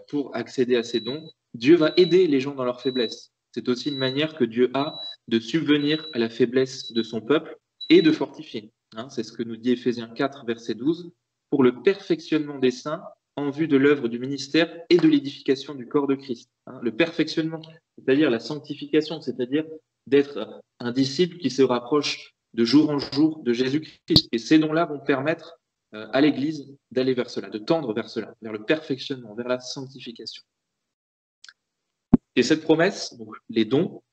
pour accéder à ces dons, Dieu va aider les gens dans leur faiblesse. C'est aussi une manière que Dieu a de subvenir à la faiblesse de son peuple et de fortifier. C'est ce que nous dit Éphésiens 4, verset 12, pour le perfectionnement des saints en vue de l'œuvre du ministère et de l'édification du corps de Christ. Le perfectionnement, c'est-à-dire la sanctification, c'est-à-dire d'être un disciple qui se rapproche de jour en jour de Jésus-Christ. Et ces dons-là vont permettre à l'Église d'aller vers cela, de tendre vers cela, vers le perfectionnement, vers la sanctification. Et cette promesse, donc les dons,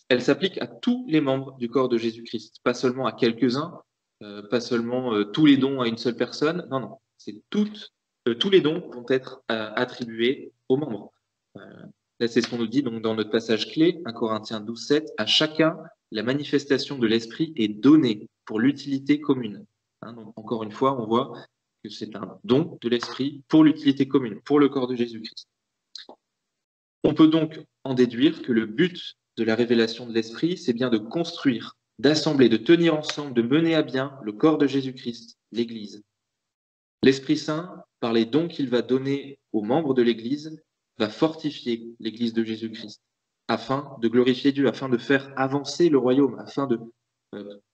elle s'applique à tous les membres du corps de Jésus-Christ, pas seulement à quelques-uns, pas seulement tous les dons à une seule personne, non, c'est tous les dons vont être attribués aux membres. Là, c'est ce qu'on nous dit donc, dans notre passage clé, 1 Corinthiens 12, 7, à chacun, la manifestation de l'Esprit est donnée pour l'utilité commune. Donc, encore une fois, on voit que c'est un don de l'Esprit pour l'utilité commune, pour le corps de Jésus-Christ. On peut donc en déduire que le but de la révélation de l'Esprit, c'est bien de construire, d'assembler, de tenir ensemble, de mener à bien le corps de Jésus-Christ, l'Église. L'Esprit Saint, par les dons qu'il va donner aux membres de l'Église, va fortifier l'Église de Jésus-Christ, afin de glorifier Dieu, afin de faire avancer le royaume, afin de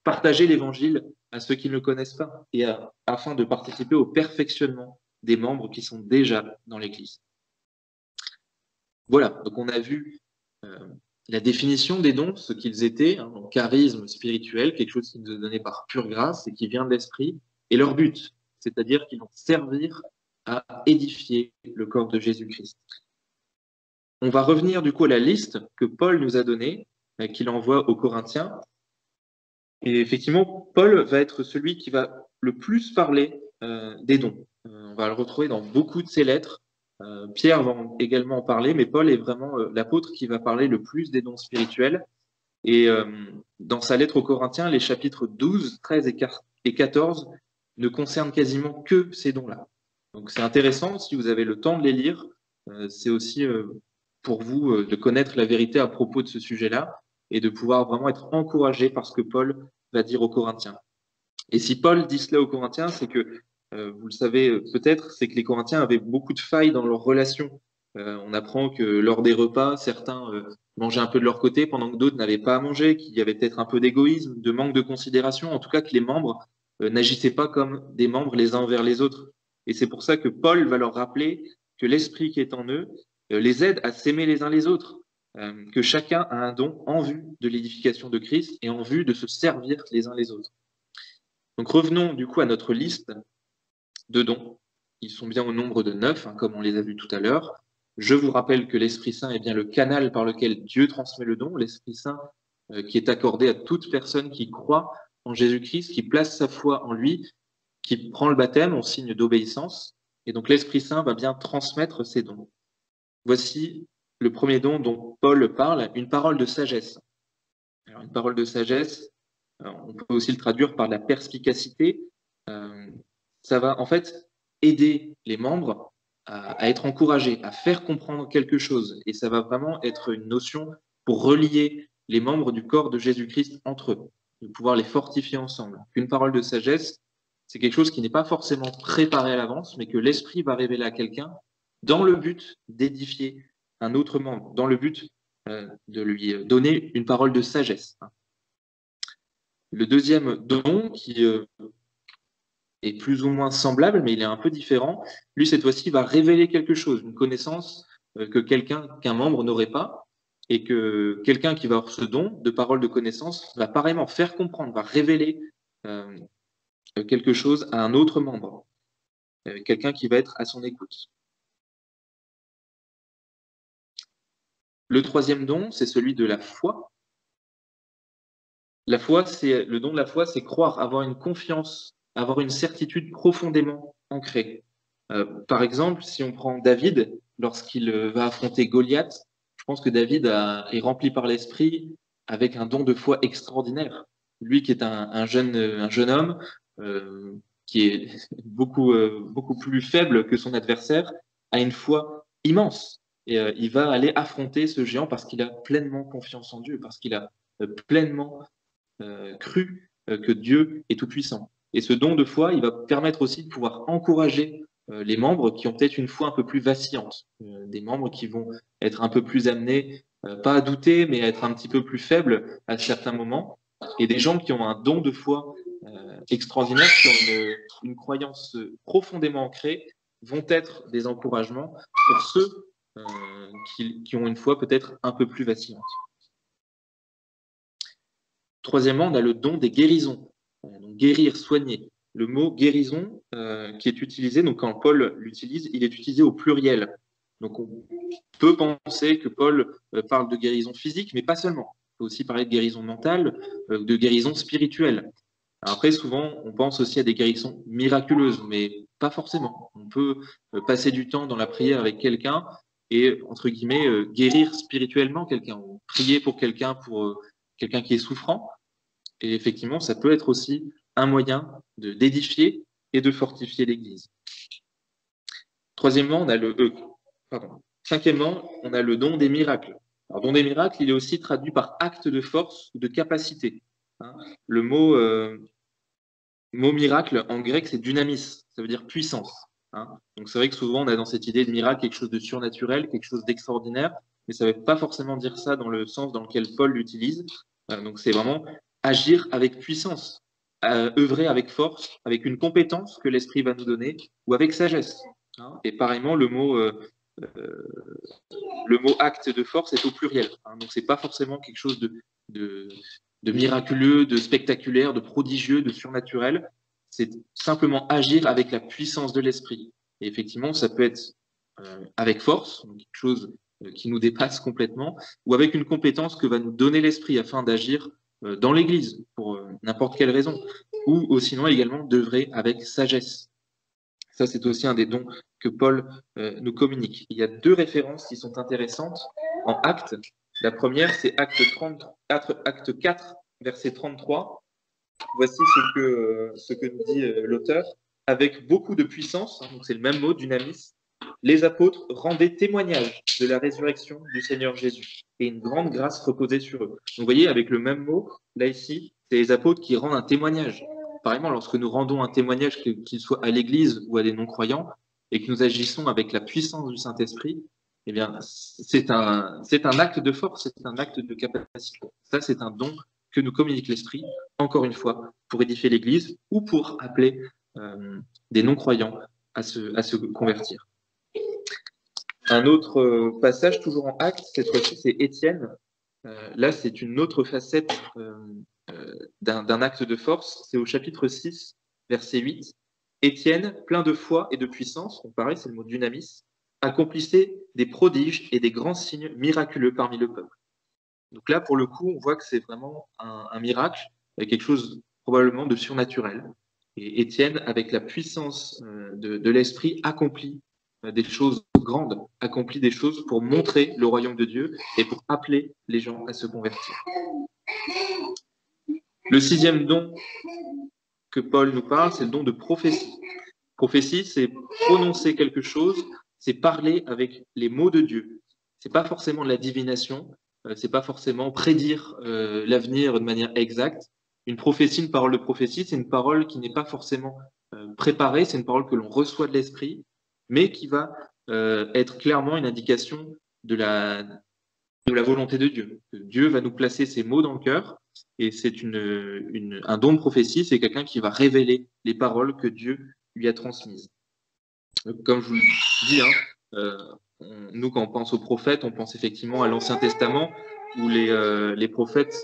partager l'Évangile à ceux qui ne le connaissent pas, et afin de participer au perfectionnement des membres qui sont déjà dans l'Église. Voilà, donc on a vu la définition des dons, ce qu'ils étaient, donc charisme spirituel, quelque chose qui nous est donné par pure grâce et qui vient de l'Esprit, et leur but, c'est-à-dire qu'ils vont servir à édifier le corps de Jésus-Christ. On va revenir du coup à la liste que Paul nous a donnée, qu'il envoie aux Corinthiens. Et effectivement, Paul va être celui qui va le plus parler des dons. On va le retrouver dans beaucoup de ses lettres. Pierre va également en parler, mais Paul est vraiment l'apôtre qui va parler le plus des dons spirituels. Et dans sa lettre aux Corinthiens, les chapitres 12, 13 et 14 ne concernent quasiment que ces dons-là. Donc c'est intéressant, si vous avez le temps de les lire, c'est aussi pour vous de connaître la vérité à propos de ce sujet-là et de pouvoir vraiment être encouragé par ce que Paul va dire aux Corinthiens. Et si Paul dit cela aux Corinthiens, c'est que, vous le savez peut-être, c'est que les Corinthiens avaient beaucoup de failles dans leurs relations. On apprend que lors des repas, certains mangeaient un peu de leur côté pendant que d'autres n'avaient pas à manger, qu'il y avait peut-être un peu d'égoïsme, de manque de considération, en tout cas que les membres n'agissaient pas comme des membres les uns envers les autres. Et c'est pour ça que Paul va leur rappeler que l'esprit qui est en eux les aide à s'aimer les uns les autres, que chacun a un don en vue de l'édification de Christ et en vue de se servir les uns les autres. Donc revenons du coup à notre liste de dons. Ils sont bien au nombre de 9, comme on les a vus tout à l'heure. Je vous rappelle que l'Esprit Saint est bien le canal par lequel Dieu transmet le don, l'Esprit Saint qui est accordé à toute personne qui croit en Jésus-Christ, qui place sa foi en lui, qui prend le baptême en signe d'obéissance. Et donc l'Esprit Saint va bien transmettre ces dons. Voici le premier don dont Paul parle, une parole de sagesse. Alors, une parole de sagesse, on peut aussi le traduire par la perspicacité. Ça va en fait aider les membres à être encouragés, à faire comprendre quelque chose. Et ça va vraiment être une notion pour relier les membres du corps de Jésus-Christ entre eux, de pouvoir les fortifier ensemble. Une parole de sagesse, c'est quelque chose qui n'est pas forcément préparé à l'avance, mais que l'Esprit va révéler à quelqu'un dans le but d'édifier un autre membre, dans le but de lui donner une parole de sagesse. Le deuxième don, qui est plus ou moins semblable, mais il est un peu différent, lui, cette fois-ci, va révéler quelque chose, une connaissance qu'un membre n'aurait pas, et que quelqu'un qui va avoir ce don de parole de connaissance va pareillement faire comprendre, va révéler quelque chose à un autre membre, quelqu'un qui va être à son écoute. Le troisième don, c'est celui de la foi. La foi, le don de la foi, c'est croire, avoir une confiance, avoir une certitude profondément ancrée. Par exemple, si on prend David, lorsqu'il va affronter Goliath, je pense que David est rempli par l'esprit avec un don de foi extraordinaire. Lui qui est un jeune homme qui est beaucoup plus faible que son adversaire, a une foi immense. Et il va aller affronter ce géant parce qu'il a pleinement confiance en Dieu, parce qu'il a pleinement cru que Dieu est tout-puissant. Et ce don de foi, il va permettre aussi de pouvoir encourager les membres qui ont peut-être une foi un peu plus vacillante, des membres qui vont être un peu plus amenés, pas à douter, mais à être un petit peu plus faibles à certains moments, et des gens qui ont un don de foi extraordinaire, qui ont une croyance profondément ancrée, vont être des encouragements pour ceux qui ont une foi peut-être un peu plus vacillante. Troisièmement, on a le don des guérisons. Donc, guérir, soigner. Le mot guérison qui est utilisé, donc quand Paul l'utilise, il est utilisé au pluriel. Donc on peut penser que Paul parle de guérison physique, mais pas seulement. Il peut aussi parler de guérison mentale, de guérison spirituelle. Alors après, souvent, on pense aussi à des guérisons miraculeuses, mais pas forcément. On peut passer du temps dans la prière avec quelqu'un et, entre guillemets, guérir spirituellement quelqu'un, ou prier pour quelqu'un qui est souffrant. Et effectivement, ça peut être aussi un moyen d'édifier et de fortifier l'Église. Cinquièmement, on a le don des miracles. Alors, don des miracles, il est aussi traduit par acte de force ou de capacité. Le mot miracle en grec, c'est dynamis, ça veut dire puissance. Donc c'est vrai que souvent on a dans cette idée de miracle quelque chose de surnaturel, quelque chose d'extraordinaire, mais ça ne veut pas forcément dire ça dans le sens dans lequel Paul l'utilise. Donc c'est vraiment agir avec puissance, œuvrer avec force, avec une compétence que l'Esprit va nous donner, ou avec sagesse. Et pareillement, le mot acte de force est au pluriel. Donc c'est pas forcément quelque chose de miraculeux, de spectaculaire, de prodigieux, de surnaturel. C'est simplement agir avec la puissance de l'Esprit. Et effectivement, ça peut être avec force, donc quelque chose qui nous dépasse complètement, ou avec une compétence que va nous donner l'Esprit afin d'agir dans l'Église, pour n'importe quelle raison, ou sinon également d'œuvrer avec sagesse. Ça, c'est aussi un des dons que Paul nous communique. Il y a 2 références qui sont intéressantes en Actes. La première, c'est Acte 4, verset 33. Voici ce que nous dit l'auteur. Avec beaucoup de puissance, donc c'est le même mot, dynamis, les apôtres rendaient témoignage de la résurrection du Seigneur Jésus, et une grande grâce reposait sur eux. Donc, vous voyez, avec le même mot, là ici, c'est les apôtres qui rendent un témoignage. Pareillement, lorsque nous rendons un témoignage, qu'il soit à l'Église ou à des non-croyants, et que nous agissons avec la puissance du Saint-Esprit, eh bien, c'est un acte de force, c'est un acte de capacité. Ça, c'est un don que nous communique l'Esprit, encore une fois, pour édifier l'Église ou pour appeler des non-croyants à se convertir. Un autre passage, toujours en Actes, cette fois-ci, c'est Étienne. Là, c'est une autre facette d'un acte de force. C'est au chapitre 6, verset 8. Étienne, plein de foi et de puissance, donc pareil, c'est le mot dynamis, accomplissait des prodiges et des grands signes miraculeux parmi le peuple. Donc là, pour le coup, on voit que c'est vraiment un miracle, quelque chose probablement de surnaturel. Et Étienne, avec la puissance de l'Esprit, accomplit des choses grandes, accomplit des choses pour montrer le royaume de Dieu et pour appeler les gens à se convertir. Le 6e don que Paul nous parle, c'est le don de prophétie. Prophétie, c'est prononcer quelque chose, c'est parler avec les mots de Dieu. C'est pas forcément de la divination, c'est pas forcément prédire l'avenir de manière exacte. Une prophétie, une parole de prophétie, c'est une parole qui n'est pas forcément préparée, c'est une parole que l'on reçoit de l'Esprit, mais qui va être clairement une indication de la volonté de Dieu. Dieu va nous placer ses mots dans le cœur, et c'est un don de prophétie, c'est quelqu'un qui va révéler les paroles que Dieu lui a transmises. Comme je vous le dis, nous, quand on pense aux prophètes, on pense effectivement à l'Ancien Testament, où les prophètes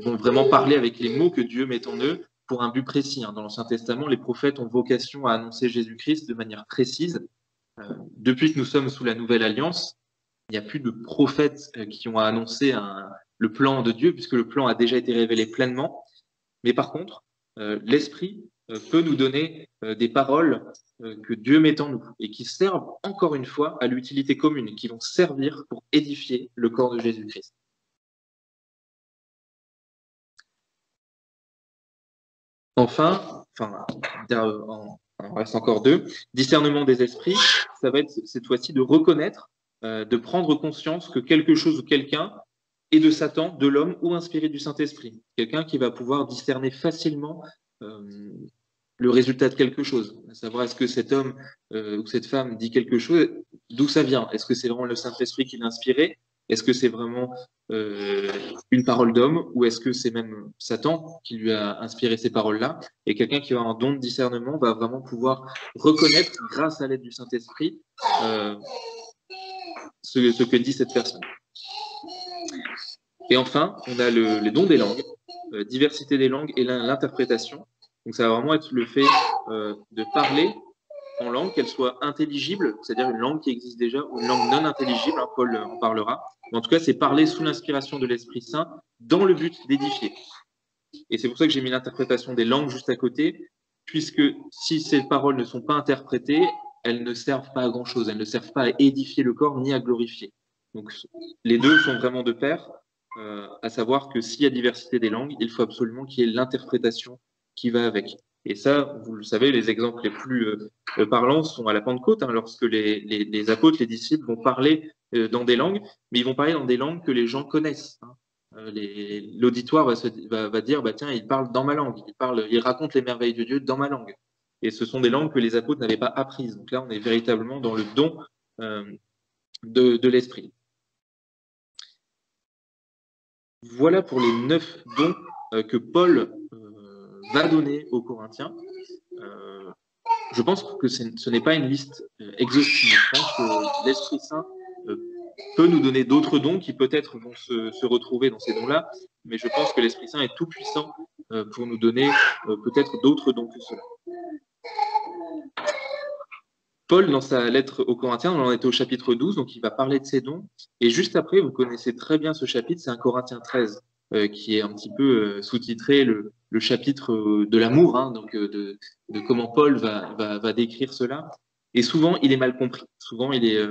vont vraiment parler avec les mots que Dieu met en eux pour un but précis. Dans l'Ancien Testament, les prophètes ont vocation à annoncer Jésus-Christ de manière précise. Depuis que nous sommes sous la Nouvelle Alliance, il n'y a plus de prophètes qui ont annoncé le plan de Dieu, puisque le plan a déjà été révélé pleinement. Mais par contre, l'Esprit peut nous donner des paroles que Dieu met en nous et qui servent encore une fois à l'utilité commune, qui vont servir pour édifier le corps de Jésus-Christ. Enfin, il en reste encore deux. Discernement des esprits, ça va être cette fois-ci de reconnaître, de prendre conscience que quelque chose ou quelqu'un est de Satan, de l'homme ou inspiré du Saint-Esprit. Quelqu'un qui va pouvoir discerner facilement le résultat de quelque chose. À savoir, est-ce que cet homme ou cette femme dit quelque chose, d'où ça vient? Est-ce que c'est vraiment le Saint-Esprit qui l'a inspiré? Est-ce que c'est vraiment une parole d'homme ou est-ce que c'est même Satan qui lui a inspiré ces paroles-là? Et quelqu'un qui a un don de discernement va vraiment pouvoir reconnaître, grâce à l'aide du Saint-Esprit, ce que dit cette personne. Et enfin, on a les dons des langues, diversité des langues et l'interprétation. Donc ça va vraiment être le fait de parler en langue, qu'elle soit intelligible, c'est-à-dire une langue qui existe déjà, ou une langue non intelligible, hein, Paul en parlera. Mais en tout cas, c'est parler sous l'inspiration de l'Esprit Saint dans le but d'édifier. Et c'est pour ça que j'ai mis l'interprétation des langues juste à côté, puisque si ces paroles ne sont pas interprétées, elles ne servent pas à grand-chose, elles ne servent pas à édifier le corps ni à glorifier. Donc les deux sont vraiment de pair, à savoir que s'il y a diversité des langues, il faut absolument qu'il y ait l'interprétation qui va avec. Et ça, vous le savez, les exemples les plus parlants sont à la Pentecôte, hein, lorsque les apôtres, les disciples vont parler dans des langues, mais ils vont parler dans des langues que les gens connaissent. Hein. L'auditoire va dire, bah, tiens, il parle dans ma langue, il raconte les merveilles de Dieu dans ma langue. Et ce sont des langues que les apôtres n'avaient pas apprises. Donc là, on est véritablement dans le don de l'Esprit. Voilà pour les 9 dons que Paul va donner aux Corinthiens. Je pense que ce n'est pas une liste exhaustive. Je pense que l'Esprit Saint peut nous donner d'autres dons qui peut-être vont se retrouver dans ces dons-là, mais je pense que l'Esprit Saint est tout puissant pour nous donner peut-être d'autres dons que cela. Paul, dans sa lettre aux Corinthiens, on en était au chapitre 12, donc il va parler de ses dons. Et juste après, vous connaissez très bien ce chapitre, c'est un Corinthiens 13, qui est un petit peu sous-titré le chapitre de l'amour, hein, donc de comment Paul va décrire cela. Et souvent, il est mal compris. Souvent, il est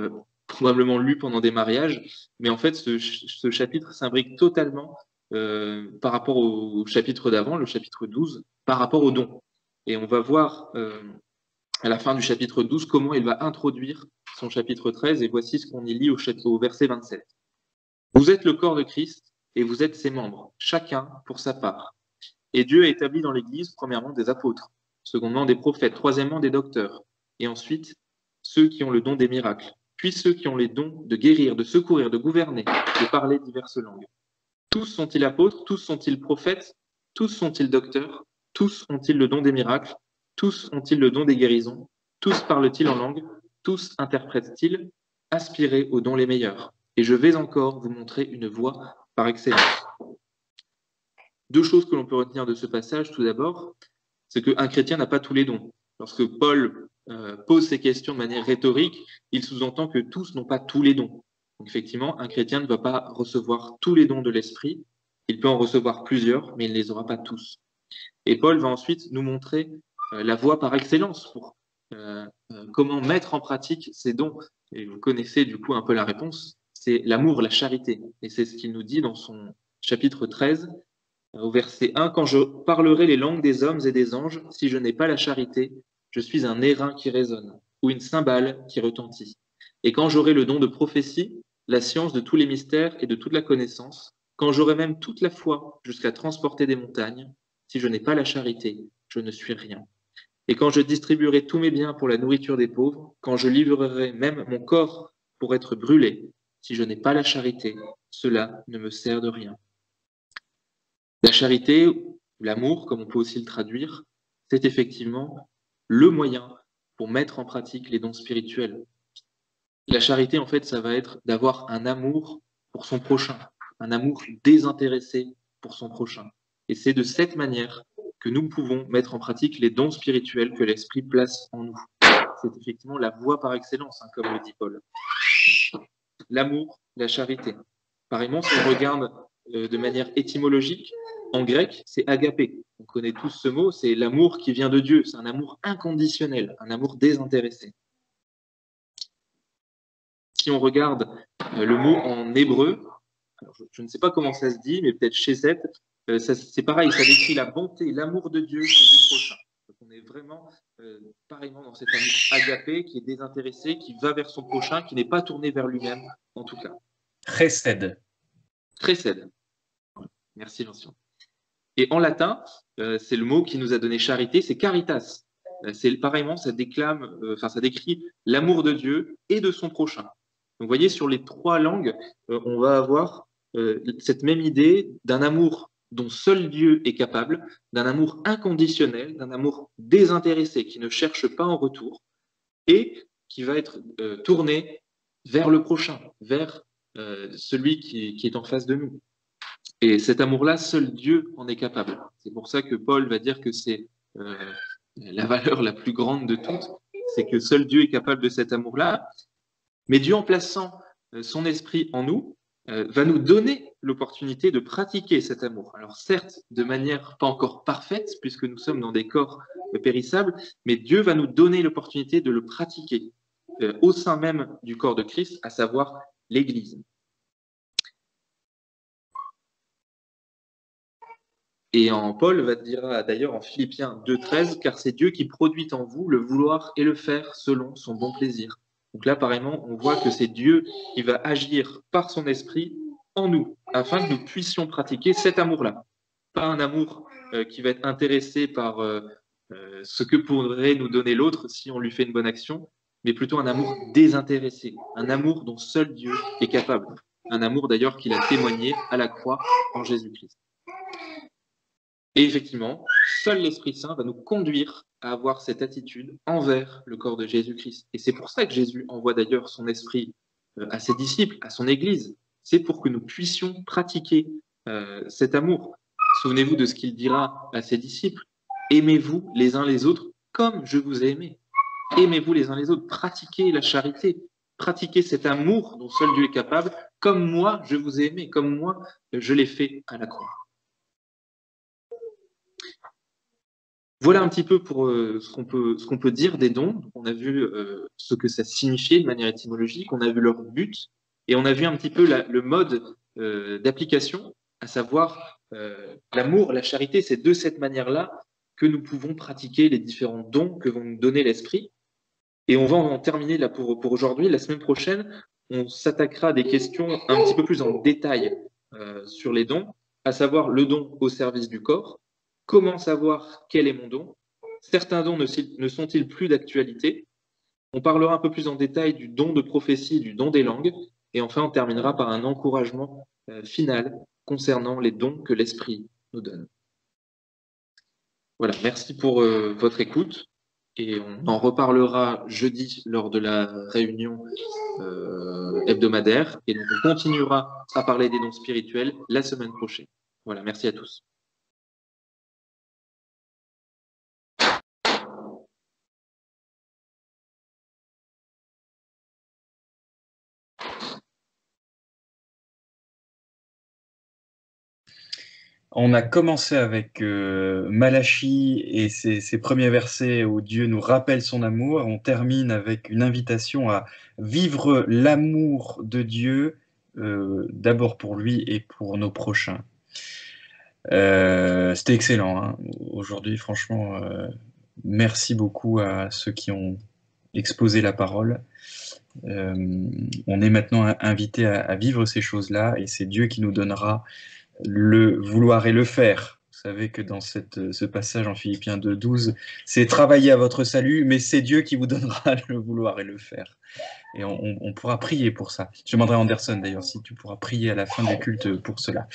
probablement lu pendant des mariages. Mais en fait, ce chapitre s'imbrique totalement par rapport au chapitre d'avant, le chapitre 12, par rapport aux dons. Et on va voir à la fin du chapitre 12, comment il va introduire son chapitre 13, et voici ce qu'on y lit au verset 27. Vous êtes le corps de Christ, et vous êtes ses membres, chacun pour sa part. Et Dieu a établi dans l'Église, premièrement, des apôtres, secondement, des prophètes, troisièmement, des docteurs, et ensuite, ceux qui ont le don des miracles, puis ceux qui ont les dons de guérir, de secourir, de gouverner, de parler diverses langues. Tous sont-ils apôtres, tous sont-ils prophètes, tous sont-ils docteurs, tous ont-ils le don des miracles, tous ont-ils le don des guérisons, tous parlent-ils en langue, tous interprètent-ils, aspirez aux dons les meilleurs. Et je vais encore vous montrer une voie par excellence. Deux choses que l'on peut retenir de ce passage, tout d'abord, c'est qu'un chrétien n'a pas tous les dons. Lorsque Paul pose ces questions de manière rhétorique, il sous-entend que tous n'ont pas tous les dons. Donc effectivement, un chrétien ne va pas recevoir tous les dons de l'esprit, il peut en recevoir plusieurs, mais il ne les aura pas tous. Et Paul va ensuite nous montrer la voie par excellence pour comment mettre en pratique ces dons. Et vous connaissez du coup un peu la réponse, c'est l'amour, la charité. Et c'est ce qu'il nous dit dans son chapitre 13, au verset 1, « Quand je parlerai les langues des hommes et des anges, si je n'ai pas la charité, je suis un airain qui résonne, ou une cymbale qui retentit. Et quand j'aurai le don de prophétie, la science de tous les mystères et de toute la connaissance, quand j'aurai même toute la foi jusqu'à transporter des montagnes, si je n'ai pas la charité, je ne suis rien. Et quand je distribuerai tous mes biens pour la nourriture des pauvres, quand je livrerai même mon corps pour être brûlé, si je n'ai pas la charité, cela ne me sert de rien. » La charité, ou l'amour, comme on peut aussi le traduire, c'est effectivement le moyen pour mettre en pratique les dons spirituels. La charité, en fait, ça va être d'avoir un amour pour son prochain, un amour désintéressé pour son prochain. Et c'est de cette manière que nous pouvons mettre en pratique les dons spirituels que l'Esprit place en nous. C'est effectivement la voie par excellence, hein, comme le dit Paul. L'amour, la charité. Pareillement, si on regarde de manière étymologique, en grec, c'est agapé. On connaît tous ce mot, c'est l'amour qui vient de Dieu. C'est un amour inconditionnel, un amour désintéressé. Si on regarde le mot en hébreu, alors je ne sais pas comment ça se dit, mais peut-être chesed, c'est pareil, ça décrit la bonté, l'amour de Dieu et du prochain. Donc on est vraiment pareillement dans cet amour agapé qui est désintéressé, qui va vers son prochain, qui n'est pas tourné vers lui-même, en tout cas. Chesed. Chesed. Merci, Vincent. Et en latin, c'est le mot qui nous a donné charité, c'est caritas. C'est pareillement, ça décrit l'amour de Dieu et de son prochain. Donc, vous voyez, sur les trois langues, on va avoir cette même idée d'un amour dont seul Dieu est capable, d'un amour inconditionnel, d'un amour désintéressé, qui ne cherche pas en retour, et qui va être tourné vers le prochain, vers celui qui est en face de nous. Et cet amour-là, seul Dieu en est capable. C'est pour ça que Paul va dire que c'est la valeur la plus grande de toutes, c'est que seul Dieu est capable de cet amour-là. Mais Dieu, en plaçant son esprit en nous, va nous donner l'opportunité de pratiquer cet amour. Alors certes, de manière pas encore parfaite, puisque nous sommes dans des corps périssables, mais Dieu va nous donner l'opportunité de le pratiquer au sein même du corps de Christ, à savoir l'Église. Et Paul va dire d'ailleurs en Philippiens 2,13, car c'est Dieu qui produit en vous le vouloir et le faire selon son bon plaisir. Donc là, pareillement, on voit que c'est Dieu qui va agir par son esprit en nous, afin que nous puissions pratiquer cet amour-là. Pas un amour qui va être intéressé par ce que pourrait nous donner l'autre si on lui fait une bonne action, mais plutôt un amour désintéressé, un amour dont seul Dieu est capable. Un amour d'ailleurs qu'il a témoigné à la croix en Jésus-Christ. Et effectivement, seul l'Esprit Saint va nous conduire à avoir cette attitude envers le corps de Jésus-Christ. Et c'est pour ça que Jésus envoie d'ailleurs son Esprit à ses disciples, à son Église. C'est pour que nous puissions pratiquer cet amour. Souvenez-vous de ce qu'il dira à ses disciples. Aimez-vous les uns les autres comme je vous ai aimé. Aimez-vous les uns les autres. Pratiquez la charité. Pratiquez cet amour dont seul Dieu est capable, comme moi je vous ai aimé, comme moi je l'ai fait à la croix. Voilà un petit peu pour ce qu'on peut dire des dons. On a vu ce que ça signifiait de manière étymologique, on a vu leur but, et on a vu un petit peu le mode d'application, à savoir l'amour, la charité. C'est de cette manière-là que nous pouvons pratiquer les différents dons que vont nous donner l'Esprit. Et on va en terminer là pour aujourd'hui. La semaine prochaine, on s'attaquera à des questions un petit peu plus en détail sur les dons, à savoir le don au service du corps. Comment savoir quel est mon don? Certains dons ne sont-ils plus d'actualité? On parlera un peu plus en détail du don de prophétie, du don des langues. Et enfin, on terminera par un encouragement final concernant les dons que l'Esprit nous donne. Voilà, merci pour votre écoute. Et on en reparlera jeudi lors de la réunion hebdomadaire. Et donc, on continuera à parler des dons spirituels la semaine prochaine. Voilà, merci à tous. On a commencé avec Malachie et ses premiers versets où Dieu nous rappelle son amour. On termine avec une invitation à vivre l'amour de Dieu, d'abord pour lui et pour nos prochains. C'était excellent, hein. Aujourd'hui, franchement, merci beaucoup à ceux qui ont exposé la parole. On est maintenant invité à vivre ces choses-là et c'est Dieu qui nous donnera le vouloir et le faire. Vous savez que dans ce passage en Philippiens 2,12, c'est travailler à votre salut, mais c'est Dieu qui vous donnera le vouloir et le faire. Et on pourra prier pour ça. Je demanderai à Anderson d'ailleurs si tu pourras prier à la fin du culte pour cela.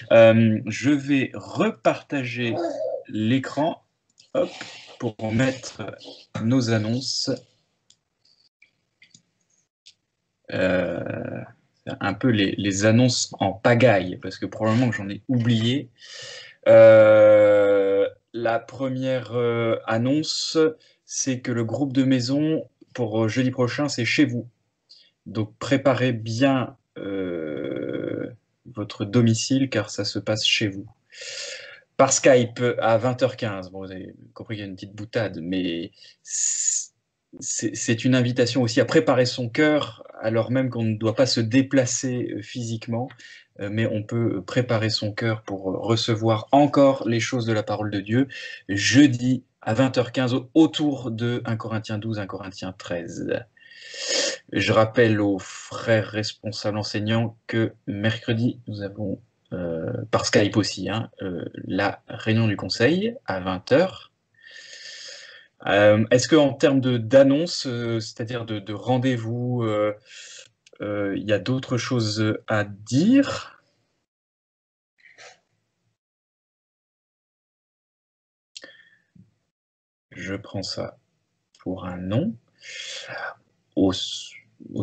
Je vais repartager l'écran pour mettre nos annonces. Un peu les annonces en pagaille, parce que probablement que j'en ai oublié. La première annonce, c'est que le groupe de maison pour jeudi prochain, c'est chez vous. Donc préparez bien votre domicile, car ça se passe chez vous. par Skype à 20h15. Bon, vous avez compris qu'il y a une petite boutade, mais c'est une invitation aussi à préparer son cœur, alors même qu'on ne doit pas se déplacer physiquement, mais on peut préparer son cœur pour recevoir encore les choses de la parole de Dieu jeudi à 20h15 autour de 1 Corinthiens 12, 1 Corinthiens 13. Je rappelle aux frères responsables enseignants que mercredi, nous avons, par Skype aussi, la réunion du conseil à 20h. Est-ce qu'en termes d'annonce, c'est-à-dire de rendez-vous, il y a d'autres choses à dire? Je prends ça pour un non. Au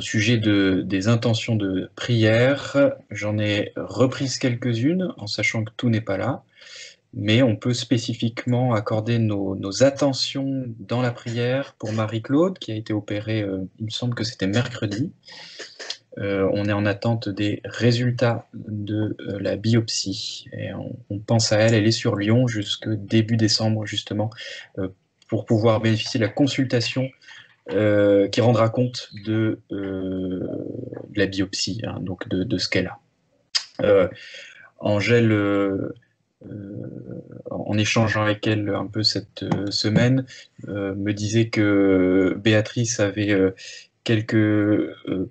sujet des intentions de prière, j'en ai reprise quelques-unes en sachant que tout n'est pas là, mais on peut spécifiquement accorder nos attentions dans la prière pour Marie-Claude qui a été opérée, il me semble que c'était mercredi. On est en attente des résultats de la biopsie et on pense à elle, elle est sur Lyon jusque début décembre justement pour pouvoir bénéficier de la consultation qui rendra compte de la biopsie, donc de ce qu'elle a. Angèle, en échangeant avec elle un peu cette semaine, me disait que Béatrice avait quelques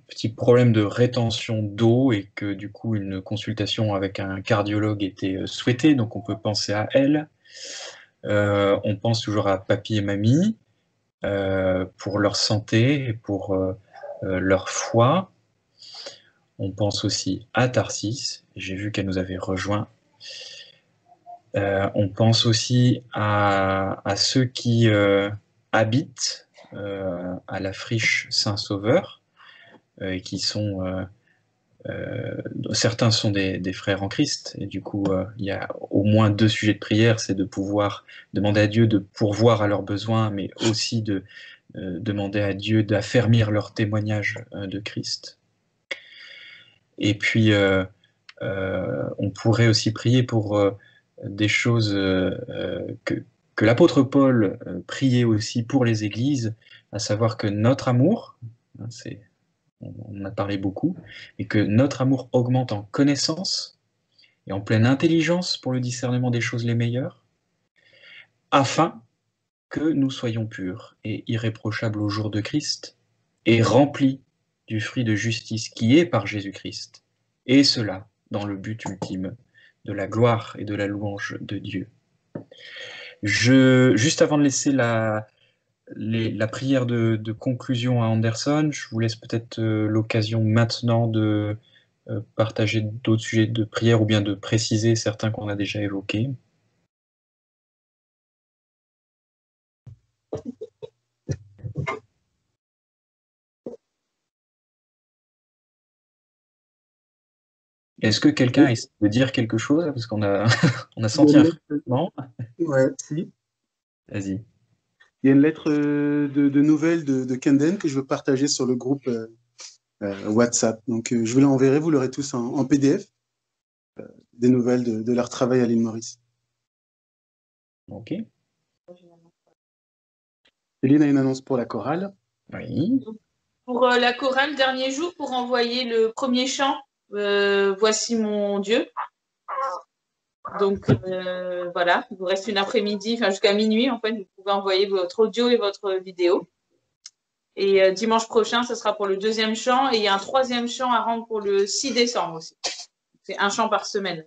petits problèmes de rétention d'eau et que du coup une consultation avec un cardiologue était souhaitée, donc on peut penser à elle. On pense toujours à papy et mamie pour leur santé et pour leur foi. On pense aussi à Tarsis, j'ai vu qu'elle nous avait rejoint. On pense aussi à ceux qui habitent à la friche Saint-Sauveur, et qui sont certains sont des frères en Christ, et du coup il y a au moins 2 sujets de prière, c'est de pouvoir demander à Dieu de pourvoir à leurs besoins, mais aussi de demander à Dieu d'affermir leur témoignage de Christ. Et puis on pourrait aussi prier pour des choses que l'apôtre Paul priait aussi pour les églises, à savoir que notre amour, on en a parlé beaucoup, et que notre amour augmente en connaissance et en pleine intelligence pour le discernement des choses les meilleures, afin que nous soyons purs et irréprochables au jour de Christ, et remplis du fruit de justice qui est par Jésus-Christ, et cela dans le but ultime de la gloire et de la louange de Dieu. Juste avant de laisser la prière de conclusion à Anderson, je vous laisse peut-être l'occasion maintenant de partager d'autres sujets de prière ou bien de préciser certains qu'on a déjà évoqués. Est-ce que quelqu'un essaie de dire quelque chose? Parce qu'on a, on a senti un frémissement. Ouais, si. Vas-y. Il y a une lettre de nouvelles de Kenden que je veux partager sur le groupe WhatsApp. Donc, je vous l'enverrai, vous l'aurez tous en PDF, des nouvelles de leur travail à l'île Maurice. Ok. Céline a une annonce pour la chorale. Oui. Pour la chorale, dernier jour pour envoyer le premier chant, Voici mon Dieu. Donc voilà, il vous reste une après-midi, enfin jusqu'à minuit en fait, vous pouvez envoyer votre audio et votre vidéo. Et dimanche prochain, ce sera pour le 2e chant et il y a un 3e chant à rendre pour le 6 décembre aussi. C'est un chant par semaine.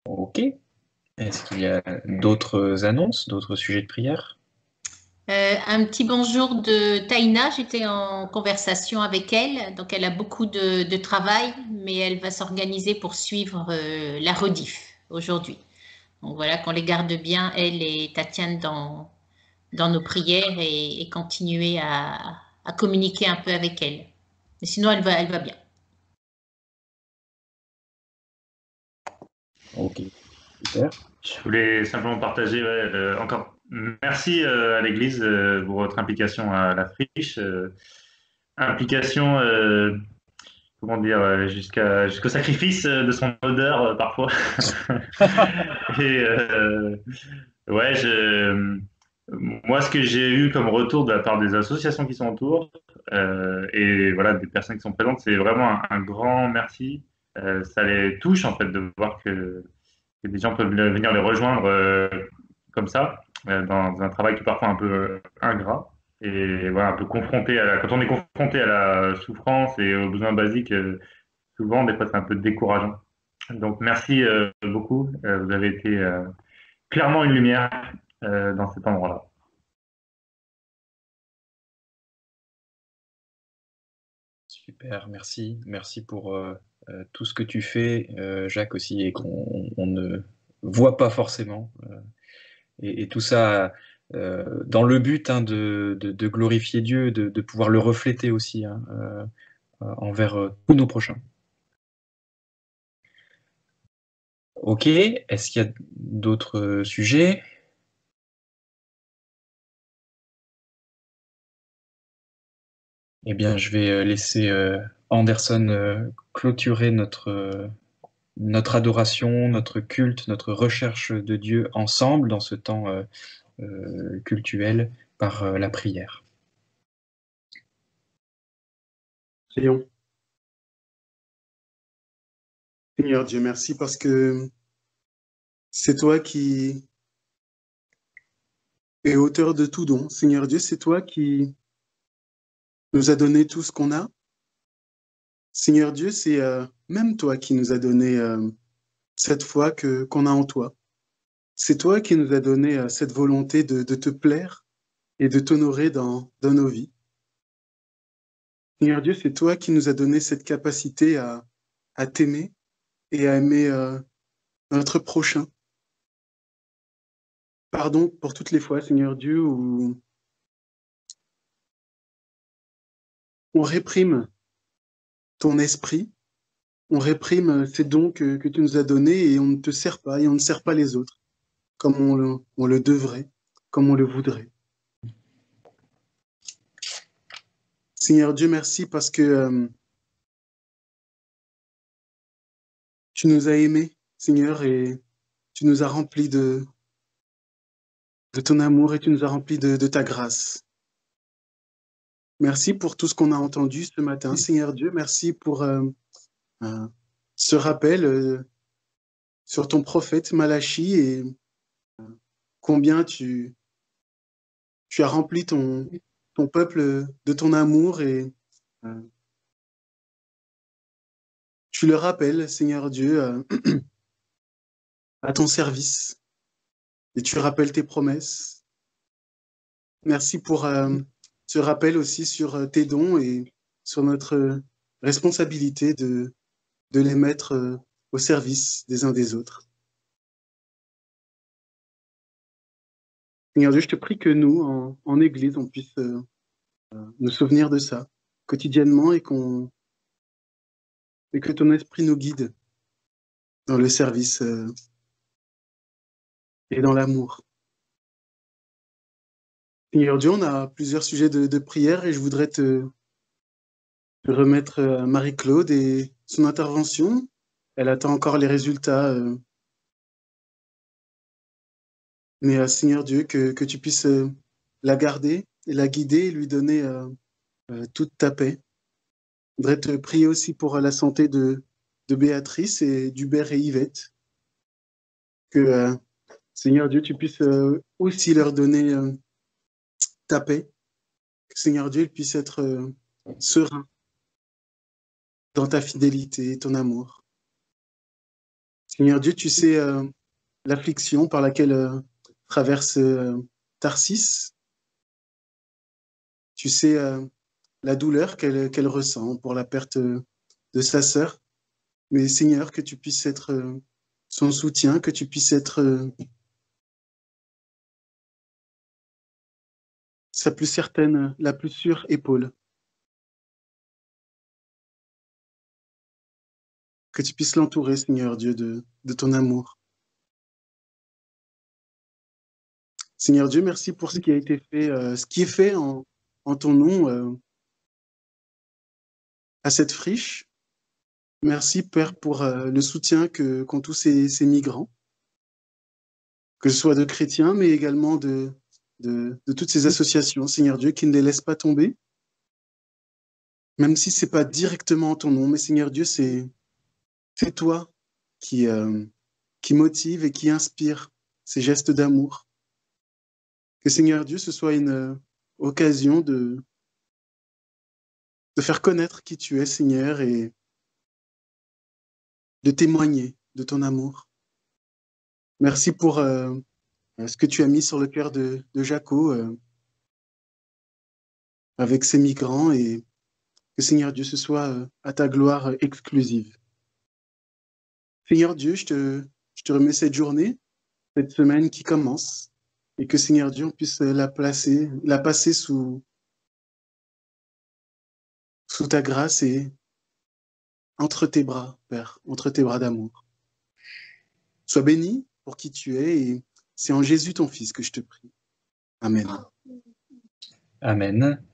Ok. Est-ce qu'il y a d'autres annonces, d'autres sujets de prière? Un petit bonjour de Taïna, j'étais en conversation avec elle, donc elle a beaucoup de travail, mais elle va s'organiser pour suivre la rediff aujourd'hui. Donc voilà, qu'on les garde bien, elle et Tatiane, dans nos prières et continuer à communiquer un peu avec elle. Mais sinon, elle va bien. Ok, super. Je voulais simplement partager encore. Merci à l'Église pour votre implication à la friche. Implication, comment dire, jusqu'au sacrifice de son odeur parfois. Et ouais, moi, ce que j'ai eu comme retour de la part des associations qui sont autour et voilà, des personnes qui sont présentes, c'est vraiment un grand merci. Ça les touche en fait de voir que des gens peuvent venir les rejoindre comme ça, dans un travail qui est parfois un peu ingrat. Et voilà, un peu confronté quand on est confronté à la souffrance et aux besoins basiques, souvent, des fois, c'est un peu décourageant. Donc, merci beaucoup. Vous avez été clairement une lumière dans cet endroit-là. Super, merci. Merci pour tout ce que tu fais, Jacques aussi, et qu'on ne voit pas forcément. Et tout ça dans le but de glorifier Dieu, de pouvoir le refléter aussi envers tous nos prochains. Ok, est-ce qu'il y a d'autres sujets? Eh bien, je vais laisser Anderson clôturer notre adoration, notre culte, notre recherche de Dieu ensemble dans ce temps cultuel par la prière. Prions. Seigneur Dieu, merci parce que c'est toi qui es auteur de tout don. Seigneur Dieu, c'est toi qui nous as donné tout ce qu'on a. Seigneur Dieu, c'est même toi qui nous as donné cette foi qu'on a en toi. C'est toi qui nous as donné cette volonté de te plaire et de t'honorer dans nos vies. Seigneur Dieu, c'est toi qui nous as donné cette capacité à t'aimer et à aimer notre prochain. Pardon pour toutes les fois, Seigneur Dieu, où on réprime ton esprit, on réprime ces dons que tu nous as donnés et on ne te sert pas et on ne sert pas les autres comme on le devrait, comme on le voudrait. Seigneur Dieu, merci parce que tu nous as aimés, Seigneur, et tu nous as remplis de ton amour et tu nous as remplis de ta grâce. Merci pour tout ce qu'on a entendu ce matin, Seigneur Dieu. Merci pour ce rappel sur ton prophète Malachi et combien tu as rempli ton peuple de ton amour et tu le rappelles, Seigneur Dieu, à ton service et tu rappelles tes promesses. Merci pour ce rappel aussi sur tes dons et sur notre responsabilité de les mettre au service des uns des autres. Seigneur Dieu, je te prie que nous, en Église, on puisse nous souvenir de ça quotidiennement et que ton esprit nous guide dans le service et dans l'amour. Seigneur Dieu, on a plusieurs sujets de prière et je voudrais te remettre à Marie-Claude et son intervention. Elle attend encore les résultats. Mais Seigneur Dieu, que tu puisses la garder et la guider et lui donner toute ta paix. Je voudrais te prier aussi pour la santé de Béatrice et d'Hubert et Yvette. Que, Seigneur Dieu, tu puisses aussi leur donner ta paix. Que, Seigneur Dieu, ils puissent être sereins dans ta fidélité et ton amour. Seigneur Dieu, tu sais l'affliction par laquelle traverse Tarsis. Tu sais la douleur qu'elle ressent pour la perte de sa sœur. Mais Seigneur, que tu puisses être son soutien, que tu puisses être sa plus certaine, la plus sûre épaule. Que tu puisses l'entourer, Seigneur Dieu, de ton amour. Seigneur Dieu, merci pour ce qui a été fait, ce qui est fait en ton nom à cette friche. Merci, Père, pour le soutien qu'ont tous ces migrants, que ce soit de chrétiens, mais également de toutes ces associations, Seigneur Dieu, qui ne les laissent pas tomber, même si ce n'est pas directement en ton nom, mais Seigneur Dieu, c'est toi qui motive et qui inspire ces gestes d'amour. Que Seigneur Dieu, ce soit une occasion de faire connaître qui tu es, Seigneur, et de témoigner de ton amour. Merci pour ce que tu as mis sur le cœur de Jaco avec ces migrants, et que Seigneur Dieu, ce soit à ta gloire exclusive. Seigneur Dieu, je te remets cette journée, cette semaine qui commence, et que Seigneur Dieu, on puisse la passer sous ta grâce et entre tes bras, Père, entre tes bras d'amour. Sois béni pour qui tu es, et c'est en Jésus ton Fils que je te prie. Amen. Amen.